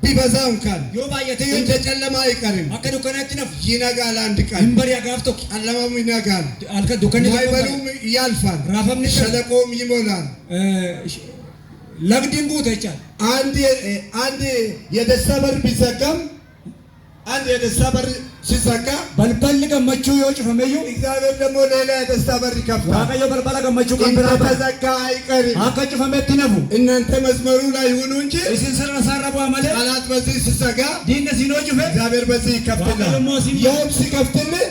ቢበዛ እንኳን ዮ ባየተ እንደ ጨለማ አይቀርም። አከ ዱከናት ነፍ ይነጋል። አንድ ቀን እንበር ያጋፍቶ ጨለማው ይነጋል። አልከ ዱከኒ ማዕበሉም ያልፋል። ራፈም ሸለቆም ይሞላል። ለግዲን ቡተ ይቻል አንድ የደስታ በር ቢዘጋም አንድ የደስታ በር ሲዘጋ በልበል ገመቹ የወጭፈመዩ እግዚአብሔር ደግሞ ሌላ የደስታ በር ይከፍታል። ዋቀዮ በልበላ ገመቹ ቀንብራ ተዘጋ አይቀርም። አከጭፈመት ነፉ እናንተ መስመሩ ላይ ይሁኑ እንጂ እሲን ሰራሳረቡ አመለ ጠላት በዚህ ሲዘጋ ዲነ ሲኖጭፈ እግዚአብሔር በዚህ ይከፍትልህ። ይኸውም ሲከፍትልህ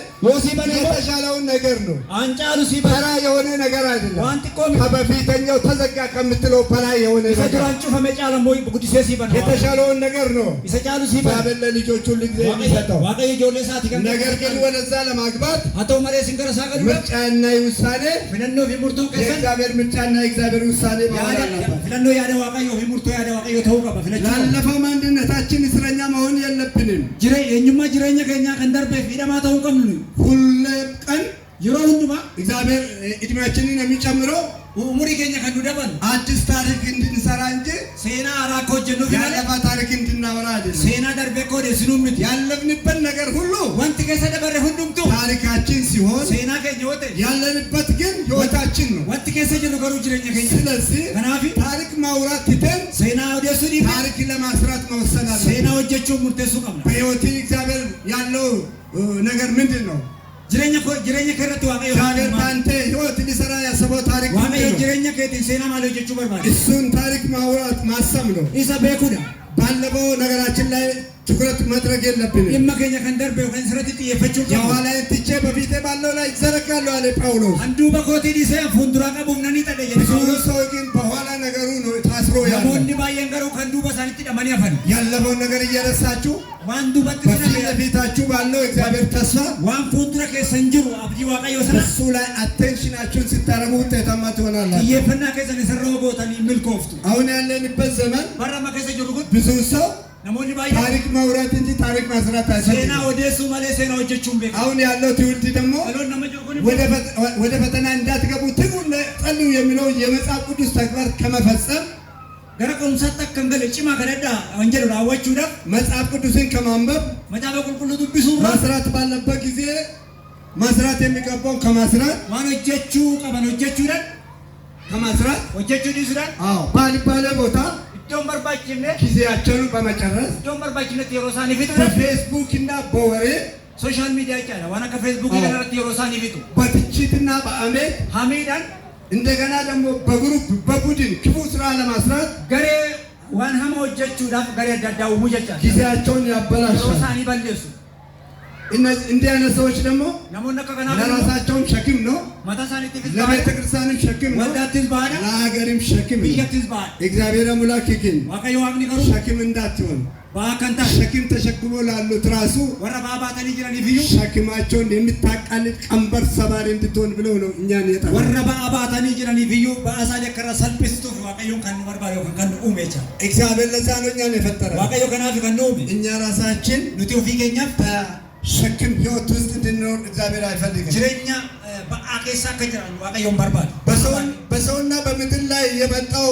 የተሻለውን ነገር ነው። አንጫሉ ሲበራ ተራ የሆነ ነገር አይደለም። ዋንጥቆም ከበፊተኛው ተዘጋ ከምትለው በላይ የሆነ ነገር ይሰድራንጩ ፈመጫለ ሞይ ጉዲሴ ሲበራ የተሻለውን ነገር ነው ይሰጫሉ ሲበራ እግዚአብሔር ለልጆቹ ሁሉ ጊዜ የሚሰጠው። ዋቀዮ ጆሌ ሰዓት ይገም ነገር ግን ወደዛ ለማግባት አተው መሬ ሲንገረሳ ቀዱ ምርጫና ውሳኔ ፍለኖ ቢሙርቱ ከሰን የእግዚአብሔር ምርጫና የእግዚአብሔር ውሳኔ ማለት ነው። ፍለኖ ያደ ዋቀዮ ቢሙርቱ ያደ ዋቀዮ ተውቀ በፍለች ላለፈው ማንነታችን እስረኛ መሆን የለብንም። ጅሬ የኝማ ጅሬኛ ከኛ ከንደርበ ፊደማ ተውቀም ሁሌም ቀን ይሮ ሁንዱማ እግዚአብሔር እድሜያችንን የሚጨምረው ሙሪ ከኛ ከንዱ ደበን አዲስ ታሪክ እንድንሰራ እንጂ ሴና አራኮ ጀኑ ያለፈ ታሪክ እንድናወራ አይደለም። ሴና ደርቤ ኮደ ሲኑምት ያለፍንበት ነገር ሁሉ ወንት ከሰ ደበረ ሁንዱምቱ ታሪካችን ሲሆን ሴና ከኛ ወደ ያለንበት ግን ህይወታችን ነው። ወንት ከሰ ጀኑ ገሩ ጅሬኛ ከኛ ስለዚህ ከናፊ ታሪክ ማውራት ትተን ሴና ወደ ሱዲ ታሪክ ለማስራት መወሰን አለብን። ሴና ወጀቹ ሙርቴሱ ቀምና በህይወት እግዚአብሔር ያለው ነገር ምንድን ነው? ጅሬኛ ከረቱ ዋቀዮ እግዚአብሔር ባንተ ህይወት ሊሰራ ያሰበው ታሪክ ዋቀዮ ጅሬኛ ከቲን ሴና ማለት ወጀቹ በርባል እሱን ታሪክ ማውራት ማሰብ ነው። ኢሳ ቤኩዳ ባለፈው ነገራችን ላይ ትኩረት ማድረግ የለብንም። የማገኛ ከንደርበ ከንስረት የፈቹ የኋላዬን ትቼ በፊቴ ባለው ላይ ዘረጋለሁ አለ ጳውሎስ። አንዱ በኮቴ ዲሰ ፉንዱራ ቀቡምነኒ ተደየ ብዙ ሰው ግን በኋላ ነገሩ ነው ታስሮ ያለው። ያሞኒ ባየን ገሩ ከንዱ በሳንቲ ደማን ያፈን ያለፈውን ነገር እየረሳችሁ ዋንዱ በፊታችሁ ባለው እግዚአብሔር ተስፋ ዋን ፉንዱራ ከሰንጅሩ አብዲ ዋቀዮ ሰራ እሱ ላይ አቴንሽናችሁን ስታረጉ ውጤታማ ትሆናላችሁ። የፈና ከዘን ሰራው ቦታኒ ምልኮፍቱ አሁን ያለንበት ዘመን በራማ ከሰጅሩ ጉድ ብዙ ሰው ነሞኒ ባየ ታሪክ ማውራት እንጂ ታሪክ መስራት አይችልም። ሴና ወደሱ ማለት ሴና ወጀቹም ቤት አሁን ያለው ትውልድ ደግሞ ወደ ፈተና እንዳትገቡ ትጉን ጸልዩ የሚለው የመጽሐፍ ቅዱስ ተግባር ከመፈጸም ገረቆም ሰጠክ ከንገለ ጭማ ከረዳ ወንጀል ራወቹ ዳ መጽሐፍ ቅዱስን ከማንበብ መጽሐፍ ቁልቁሉ ዱብሱ መስራት ባለበት ጊዜ መስራት የሚገባው ከመስራት ማን ወጀቹ ቀበን ወጀቹ ዳ ከመስራት ወጀቹ ዲስዳ ባልባሌ ቦታ ዶም በርባችነ ጊዜያቸውን በመጨረስ ዶም በርባችነ የሮሳኒ ፊቱ በፌስቡክ እና በወሬ ሶሻል ሚዲያ ይቻላል ዋና ከፌስቡክ ይደረት የሮሳኒ ፊቱ በትችትና በአሜት ሐሚዳን እንደገና ደግሞ በግሩፕ በቡድን ክፉ ስራ ለማስራት ገሬ ዋን ሐማ ወጀቹ ዳፍ ገሬ ዳዳው ሙጀቻ ጊዜያቸውን ያበላሻሉ። ሮሳኒ በለሱ እንዲህ አይነት ሰዎች ደግሞ ነሞነ ከገና ለራሳቸውም ሸክም ነው፣ ማታሳኒ ቲቪ ለቤተ ክርስቲያንም ሸክም ነው፣ ወዳትዝ ባዳ ለሀገርም ሸክም ነው። ይያትዝ ባዳ እግዚአብሔር አምላክ ግን ዋቀዮ ዋቅኒ ገሩ ሸክም እንዳትሆን ባካንታ ሸክም ተሸክሞ ላሉት ራሱ ወራ ባባተኒ ጅራኒ ፊዩ ሸክማቸውን የምታቃልል ቀንበር ሰባሪ እንድትሆን ብለው ነው እኛን የጠራን። ወራ ባባተኒ ጅራኒ ፊዩ በአሳ ለከራ ሰልፕስቱ ዋቀዮ ከን ወርባዮ ከን ኡሜቻ እግዚአብሔር ለዛ ነው እኛን የፈጠረን። ዋቀዮ ከናፊ ከን ኡሜ እኛ ራሳችን ኑቲው ፊገኛፍ ሸክም ህይወት ውስጥ እንድንኖር እግዚአብሔር አይፈልግም። ጅሬኛ በአቄሳ ከጅራን ዋቀዮን በርባል በሰውና በምድር ላይ የመጣው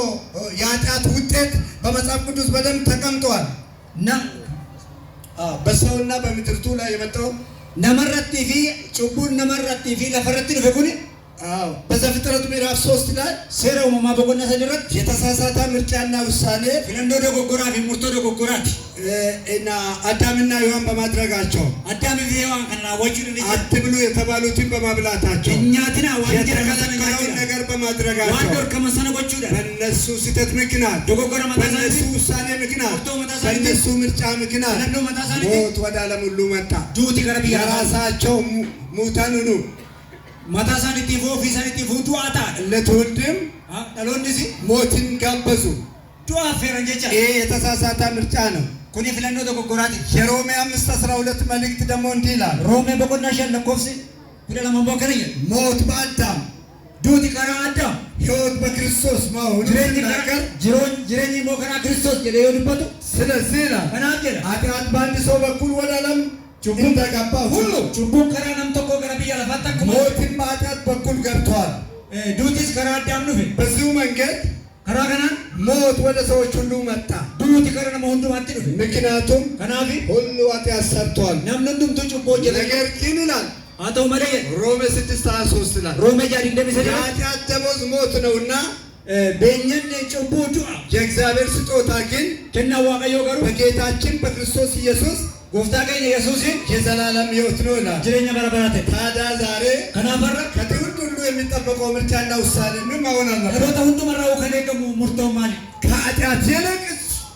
የኃጢአት ውጤት በመጽሐፍ ቅዱስ በደንብ ተቀምጧል። በሰውና በምድርቱ ላይ የመጣው ነመረቲ ፊ ጩቡን ነመረቲ ፊ ለፈረቲ ለፈኩኒ በዘፍጥረት ምዕራፍ 3 ላይ ሴራው ማማ በቆና ሰደረት የተሳሳተ ምርጫና ውሳኔ ፍለንዶ ደጎጎራ ፊ ሙርቶ ደጎጎራት እና አዳምና ሔዋን በማድረጋቸው አዳም ሔዋን ከና ወጁ ልጅ አትብሉ የተባሉትን በማብላታቸው እኛትና ወንጀል የተከለከለውን ነገር በማድረጋቸው ዋንዶር ከመሰነጎቹ ዳ በእነሱ ስህተት ምክንያት ደጎጎራ መታሳኒ በእነሱ ውሳኔ ምክንያት በእነሱ ምርጫ ምክንያት ለንዶ መታሳኒ ሞት ወደ ዓለም ሁሉ መጣ። ዱቲ ገረብ የራሳቸው ሙታን ሁኑ መታሳኒ ቲፎ ፊሳኒ ቲፎ ዱአታ ለትውልድም አሎንዲሲ ሞትን ጋበዙ። ዱአ ፈረንጀቻ ይሄ የተሳሳተ ምርጫ ነው። ኩኒ ፍለንዶ ደጎጎራት የሮሜ 5:12 መልእክት ደግሞ እንዲህ ይላል። ሮሜ በቆና ሸለኮፍሲ ፍለላ መንቦከረኝ ሞት በአዳም ዱቲ ቀራ አዳም ሕይወት በክርስቶስ መሆኑን ሲናገር ጅሬኝ ሞከራ ክርስቶስ የለዩንበቱ ስለዚህ ይላል ከናጀራ ኃጢአት በአንድ ሰው በኩል ወደ ዓለም እንደገባ ሁሉ ጩቡን ከራ ነምተኮ ገራ ብያ ለፋታክ ሞትን በኃጢአት በኩል ገብቷል። ዱቲስ ከራ አዳም ነው በዚሁ መንገድ ከራ ገና ሞት ወደ ሰዎች ሁሉ መጣ። ዱቲ ከራ ነው ሁሉ ማጥቶ ምክንያቱም ከናፊ ሁሉ ኃጢአት ሰርቷል። ነምንዱም ጩቦ ነገር ግን ይላል አተው መለየ ሮሜ 6:23 ይላል ሮሜ ጃዲ እንደሚሰደ የኃጢአት ደመወዝ ሞት ነውና በእኛን ጩቦ ዱአ የእግዚአብሔር ስጦታ ግን ከና ዋቀዮ ገሩ በጌታችን በክርስቶስ ኢየሱስ ጎፍታ ቀኝ ኢየሱስን የዘላለም ሕይወት ነው ይላል። ጅሬኛ በረበራተ ታዲያ ዛሬ ከናፈረ ከትውልድ ሁሉ የሚጠበቀው ምርጫና ውሳኔ ምን መሆን አለበት? ለቦታ ሁሉ መራው ከደገሙ ሙርቶ ማሊ ከኃጢአት ይልቅ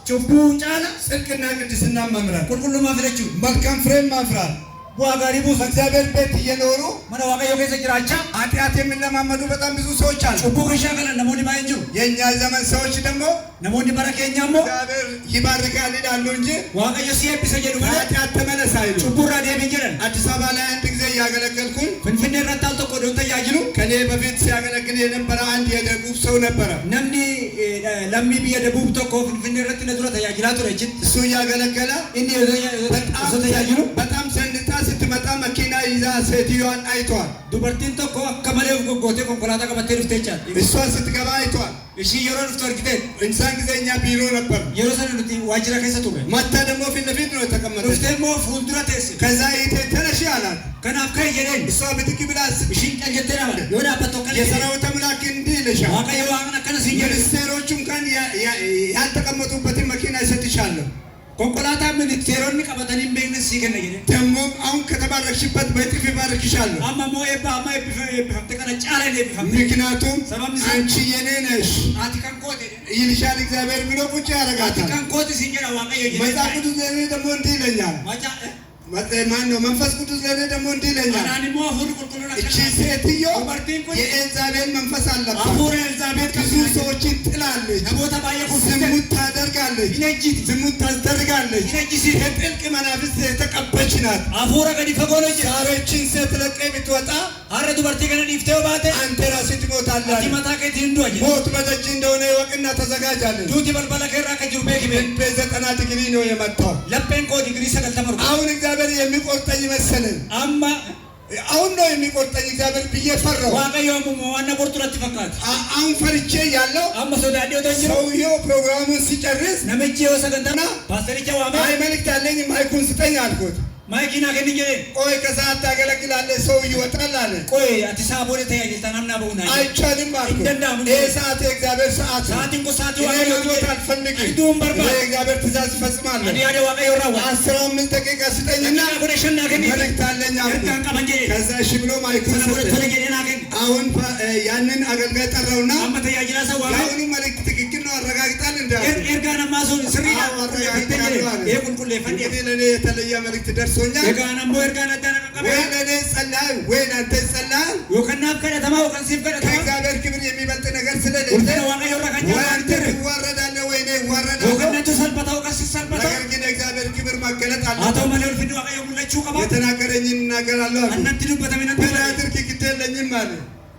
ጩቡ ጫላ ጽድቅና ቅድስና መምራት፣ ቁልቁሉ ማፍለችው መልካም ፍሬን ማፍራት ዋጋሪ ቡስ በእግዚአብሔር ቤት እየኖሩ ማነ ዋቀዮ ከሰ ጅራቻ ኃጢአት የሚለማመዱ በጣም ብዙ ሰዎች አሉ። ጩቡ ከሻ ከለ ነሞኒ ማይንጁ የኛ ዘመን ሰዎች ደግሞ ነሞኒ በረከኛሞ እግዚአብሔር ይባርካል ይላሉ እንጂ ዋቀዮ ሲየብሰ ጀዱ ኃጢአት ተመለስ አይሉ። ጩቡራ ደም ይጀረን አዲስ አበባ ላይ አንድ ጊዜ እያገለገልኩኝ ፍንፍኔ ረታል ተቆ ዶንተ ያጅሉ ከኔ በፊት ሲያገለግል የነበረ አንድ የደቡብ ሰው ነበረ። ነምኒ ለሚ ቢየ ደቡብ ተቆ ፍንፍኔ ረት ነዱራ ተያጅላ ቱረች እሱ እያገለገለ እንዴ ተያጅሉ በጣም ሰንታ ስትመጣ መኪና ይዛ ሴትዮዋን አይቷል። ዱበርቲን ተቆ ከመሌው ጎጎቴ ኮንኮላታ ከበቴ ልፍቴቻት እሷ ስትገባ አይቷል። እሺ የሮን ፍቶርኪቴ እንሳን ጊዜ እኛ ቢሮ ነበር። የሮሰንዱቲ ዋጅራ ከሰቱ መታ ደግሞ ፊት ለፊት ነው የተቀመጠው። ፍቴሞ ፉልዱራ ተስ ከዛ ይቴ ተነሺ አላት። ከናፍ ከየደን እሷ ብድግ ብላ እሺን ቀንጀተና ወዳ በተወከለ የሰራዊት አምላክ እንዲህ ይልሻል፣ ዋቀዮ ዋቅና ከነስ ይጀል ሚኒስቴሮቹ እንኳን ያልተቀመጡበትን መኪና ይሰጥሻለሁ። ኮንኮላታ ሚኒስቴሮን ቀበተኒ ቤግነስ ይገነ ይገነ ደግሞ አሁን ከተባረክሽበት በጥፍ ይባርክሻለሁ። አማሞ ኤባ አማ ኤብፈምተ ከነ ጫላ ነው ኤብፈምተ ምክንያቱም አንቺ የኔ ነሽ አቲካን ኮቴ ይልሻል እግዚአብሔር ብሎ ቁጭ ያደርጋታል። አቲካን ኮቴ ሲንጀራ ዋቀዮ ይገነ መጽሐፍ ቅዱስ ለኔ ደግሞ እንዲህ ይለኛል። ማን ነው መንፈስ ቅዱስ ለኔ ደግሞ እንዲህ ይለኛል። አናኒሞ ሁሉ ቁልቁሉና እቺ ሴትዮ የኤልዛቤል መንፈስ አለባት። አሁን ኤልዛቤል ብዙ ሰዎችን ጥላለች፣ ቦታ ባየኩ ዝሙት ታደርጋለች፣ ይነጂት ዝሙት ታደርጋለች። ይነጂሲ ከጥልቅ መናፍስት የተቀበች ናት። አፉራ ገዲ ፈጎለች ዛሬችን ሴት ለቀኝ ብትወጣ አረ ዱበርቲ ገነ ዲፍቴው ባተ አንተ ራስህ ትሞታለህ። አቲማታ ከቲ እንዶጅ ሞት በደጅ እንደሆነ ይወቅና ተዘጋጃለህ። ዱቲ በልበለ ከራ ከጅሩ ቤኪ በዘጠና ዲግሪ ነው የመጣው። ለፔን ኮ ዲግሪ ሰቀል ተመርኩ አሁን እግዚአብሔር የሚቆርጠኝ መሰለኝ። አማ አሁን ነው የሚቆርጠኝ እግዚአብሔር ብዬ ፈራሁ። ዋቀዮ ዋና ቆርጡለት ፈቃት አሁን ፈርቼ ያለው አማ ሶዳዲዮ ተጅሩ ሰውየው ፕሮግራሙን ሲጨርስ ነመጂ ወሰገንተና ፓስተሪቻ ዋማ አይ መልእክት አለኝ ማይኩን ስጠኝ አልኩት። ማይኪና ከንጀ ቆይ ከሰዓት ታገለግላለህ ሰው ይወጣል አለ። ቆይ አዲስ አበባ ወደ ተያይታ ናምና በውና አይቻልም አልኩት። ይሄ ሰዓት የእግዚአብሔር ሰዓት ነው። ሰዓትን ቁሳቱ እኔ መሞት አልፈልግም። ዱም በርባ የእግዚአብሔር ትእዛዝ እፈጽማለሁ። አዲያ ደዋ ቀዮራው 15 ደቂቃ ስጠኝና ወደ ሸና ከኒ መልእክት አለኝ አልኩት። ከመንጀ ከዛ እሺ ብሎ ማይኩን ሰጠኝ። አሁን ያንን አገልጋይ ጠራውና አመተ ያጅላ ሰው ያሁኑ መልእክት ትክክል ነው አረጋግጣል እንዳለ ኤርጋና ማሶን ስሪያ የቁልቁል ፈንዴ እንግዲህ ለእኔ የተለየ መልእክት ደርሶኛል። የጋናም ኤርጋና ዳነቀቀበ ወይ ለእኔ ጸልይ ወይ ለአንተ ጸልይ ወከናብ ከደተማ ወከንሲብ ከደተማ ከእግዚአብሔር ክብር የሚበልጥ ነገር ስለሌለ ወይ አንተ ትዋረዳለህ ወይ እኔ እዋረዳለሁ። ወከነቱ ሰልበታው ቀስ ሰልበታው ነገር ግን የእግዚአብሔር ክብር መገለጥ አለ። አቶ መለል ፍዱ አቀየው ሙለቹ ቀባ የተናገረኝን እናገራለሁ አለ። አናንትሉ በተመነ ብላድርክ ግድ የለኝም አለ።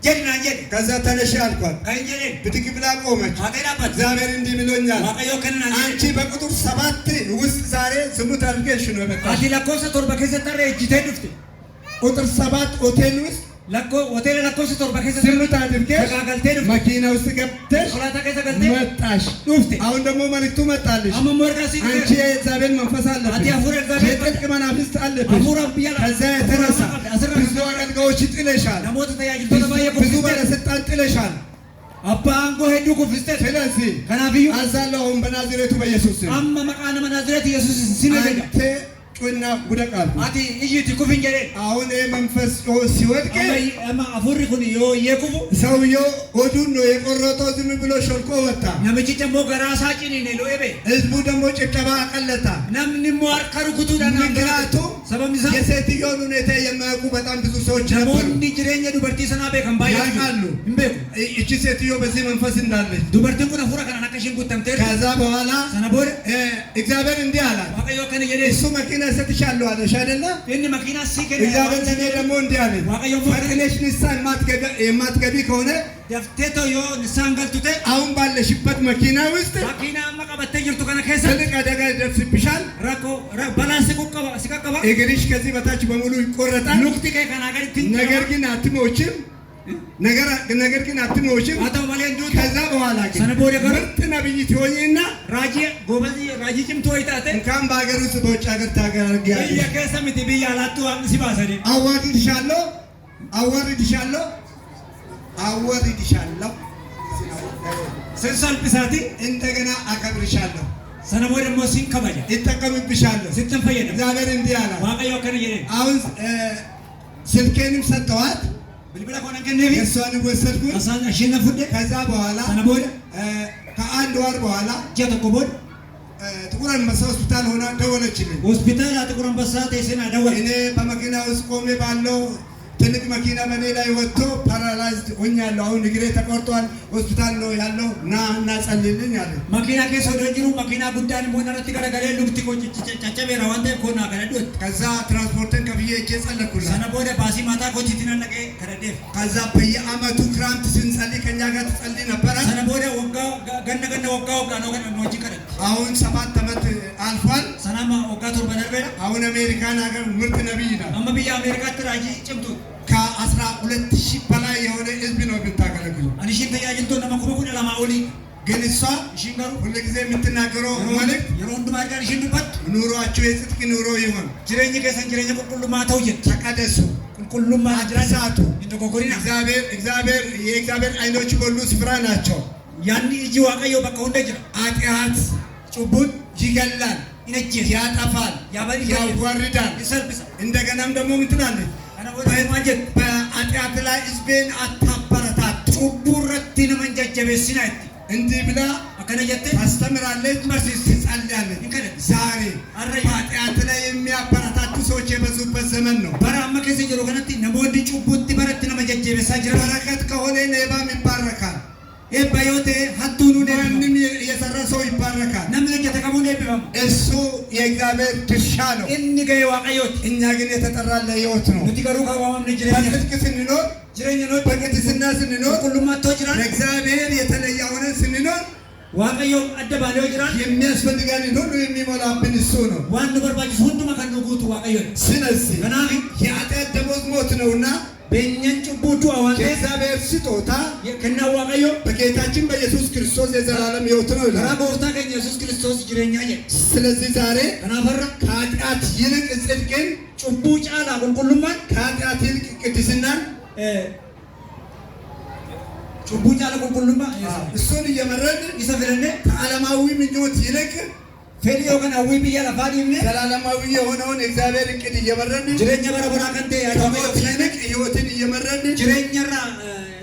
ጀና ጀን ከዛ ተነሽ አልኳት። ከንጀኔ ብድግ ብላ ቆመች። አቀላባት እግዚአብሔር እንዲህ ብሎኛል፣ አቀየው ከነና አንቺ በቁጥር 7 ውስጥ ዛሬ ዝሙት አድርገሽ ነው የመጣሽው። አዲ ለኮሰ ቶርባ ከሰ ተረ እጅቴ ዱፍቴ ቁጥር 7 ሆቴል ውስጥ ለኮ ሆቴል ለኮሰ ቶርባ ከሰ ዝሙት አድርገሽ ተጋገልቴ ዱፍቴ መኪና ውስጥ ገብተሽ ሶላታ ከሰ ገልቴ መጣሽ ዱፍቴ አሁን ደግሞ መልእክቱ መጣልሽ። አመ ሞርጋሲ አንቺ የእግዚአብሔር መንፈስ አለብሽ። አዲ አፉረ እግዚአብሔር የጥልቅ መናፍስት አለብሽ። አፉረ ቢያላ ከዛ የተነሳ ብዙ አገልጋዮች ጥለሻል። ነሞት ተያጅ ተባየ ብዙ ባለስልጣን ጥለሻል። አባ አንጎ ሄዱ ኩፍስተ ስለዚህ ከናቢዩ አዛለሁ አሁን በናዝሬቱ በኢየሱስ ስም አመ መቃነ መናዝሬት ኢየሱስ ሲነገዳ አንተ ጩና ጉደቃል። አቲ እጂቲ ኩፍንጀሬ አሁን መንፈስ ሲወድቅ አማ አፉሪ ኩን ዮ የኩቡ ሰውየው ሆዱን ነው የቆረጠው። ዝም ብሎ ሾልኮ ወጣ። ነምጪ ደሞ ገራሳ ጭኒ ነው ሎኤቤ ህዝቡ ደግሞ ጭብጨባ አቀለታ። ነምን ሞር ከሩኩቱ ዳና ምክንያቱም ሰበምዛ የሴትዮን ሁኔታ የማያውቁ በጣም ብዙ ሰዎች ነበሩ። ነሞኒ ጅሬኛ ዱበርቲ ሰና ቤከም ባያ ያውቃሉ። እምቤኩ እቺ ሴትዮ በዚህ መንፈስ እንዳለች ዱበርቲ ኩን አፉራ ከና ነከሽን ጉተምቴ ከዛ በኋላ ሰነቦር እግዚአብሔር እንዲህ አላት፣ ዋቀዮ ከነ የደ እሱ መኪና ሰጥሻለሁ አለሽ አይደለ? እኒ መኪና ሲከነ እግዚአብሔር እኔ ደግሞ እንዲህ አለኝ፣ ዋቀዮ ፈጥነሽ ንስሐ የማትገቢ ከሆነ ደፍቴቶ ዮ ንሳን ገልቱቴ አሁን ባለሽበት መኪና ውስጥ መኪና መቀበተ ጅርቱ ከነ ከሰ ትልቅ አደጋ ይደርስብሻል። ረኮ በላስ ቁቀባ ሲቀቀባ እግርሽ ከዚህ በታች በሙሉ ይቆረጣል። ኑክቲ ከናገር ነገር ግን አትሞችም። ነገር ግን አትሞችም። አታው ማለ እንዱ ከዛ በኋላ ግን ሰነቦደ ገር ምርጥ ነብይ ትሆኚና ራጂ ጎበዚ ራጂ ጭምቶ ይታተ እንኳን በሀገር ውስጥ በውጭ ሀገር ታገለግያለሽ። የከሰምት ቢያላቱ አምሲ ባሰደ አዋርድሻለሁ ስንሰልብሳቲ እንደገና አከብርሻለሁ። ሰነቦ ደግሞ ሲንከባጀ ይጠቀምብሻለሁ። ስትንፈየደ እግዚአብሔር እንዲህ አለ። ዋቀዮ ከነ የደ አሁን ስልኬንም ሰጠዋት። ብልብላ ኮነ ከነቢ እሷንም ወሰድኩት። አሳን አሸነፉደ ከዛ በኋላ ሰነቦ ከአንድ ወር በኋላ ጀተቆቦድ ጥቁር አንበሳ ሆስፒታል ሆና ደወለችልኝ። ሆስፒታል ጥቁር አንበሳ ተይሰና ደወለ። እኔ በመኪና ውስጥ ቆሜ ባለው ትልቅ መኪና በኔ ላይ ወጥቶ ፓራላይዝድ ሆኛለሁ። አሁን እግሬ ተቆርጧል፣ ሆስፒታል ነው ያለው፣ ና ጸልይልኝ አለ። መኪና ከሶ ደጅሩ መኪና ጉዳን ሞናረት ገረገለ ሉክቲ ኮጭ ጨጨቤራ ዋንተ ኮና ከረዱት። ከዛ ትራንስፖርትን ከፍዬ እጄ ጸለይኩላት። ሰነቦደ ባሲ ማታ ኮቺቲና ነቀ ከረደፍ። ከዛ በየአመቱ ክራምት ስንጸልይ ከኛ ጋር ትጸልይ ነበረ። ሰነቦደ ወጋ ገነ ወጋ ነው ኖጂ ከረድ። አሁን 7 አመት አልፏል። ሰናማ ወጋ ቶርበ ደርበና አሁን አሜሪካን ሀገር ምርጥ ነብይ ነው። አመ ብያ አሜሪካ ትራጂ ጭምቱ ከ12,000 በላይ የሆነ ህዝብ ነው የምታገለግለው። አንሺን ተያጅንቶ ነመኩበኩን ለማውሊ ግን እሷ ሽንገሩ ሁሉ ጊዜ የምትናገረው መልእክት የሮንድ ማርጋን ሽንዱበት ኑሯችሁ የጽድቅ ኑሮ ይሁን፣ ጅሬኝ ከሰን ጅሬኝ ቁልቁሉማ ተውየ ተቀደሱ፣ ቁልቁሉማ አድሳቱ። እንደጎጎሪና የእግዚአብሔር አይኖች በሁሉ ስፍራ ናቸው። ያኒ እጂ ዋቀዮ በቃ ወንደ ጅራ ኃጢአት ጭቡን ይገላል፣ ይነጅስ፣ ያጠፋል፣ ያዋርዳል፣ ይሰልብሳል። እንደገናም ደግሞ ምን ትላለች? በኃጢአት ላይ ህዝቤን አታበረታቱ፣ ጩቡረት ነመንጀጀቤሲናት እንዲህ ብላ አከነጀተ ታስተምራለች፣ ትጸልያለች። ዛሬ በኃጢአት ላይ የሚያበረታቱ ሰዎች የበዙበት ዘመን ነው። በራመ ከዚ ጀሮ ከነቲ ነሞዲ ጩቡት በረት ነመጀጀቤሳ ጅራ በረከት ከሆነ ሌባም ይባረካል። ኤባዮቴ ሀቱኑ ማንም የሰራ ሰው ይባረካል። ነምን የተቀሙ ነብም እሱ የእግዚአብሔር ድርሻ ነው። እንገይ ዋቀዮት እኛ ግን የተጠራ ለህይወት ነው። ንቲቀሩ ከዋማም ነጅሬ በጽድቅ ስንኖር፣ ጅሬኝ ነው በቅድስና ስንኖር፣ ሁሉም አጥቶ ጅራ ለእግዚአብሔር የተለየ ሆነን ስንኖር ዋቀዮ አደባለው ጅራ የሚያስፈልጋን ሁሉ የሚሞላብን እሱ ነው። ዋን በርባጅ ሁሉ መከኑ ጉቱ ዋቀዮ። ስለዚህ ገናፊ የኃጢአት ደሞዝ ሞት ነውና በእኛን ጭቡቱ አዋንተ የእግዚአብሔር ስጦታ ከና ዋቀዮ በጌታችን በኢየሱስ ክርስቶስ የዘላለም ሕይወት ነው ይላል። ራቦታ ከኛ ኢየሱስ ክርስቶስ ጅሬኛ የ ስለዚህ ዛሬ ከናፈራ ከኃጢአት ይልቅ ጽድቅን፣ ጭቡ ጫላ ቁልቁሉማን ከኃጢአት ይልቅ ቅድስናን ጭቡ ጫላ ቁልቁሉማ እሱን እየመረጥን ይሰፍረነ ከዓለማዊ ምኞት ይልቅ ፌሊዮ ከና ዊ ብያ ለፋዲምነ ዘላለማዊ የሆነውን የእግዚአብሔር እቅድ እየመረጥን ጅሬኛ በረበራ ከንቴ ከሞት ይልቅ ሕይወትን እየመረጥን ጅሬኛራ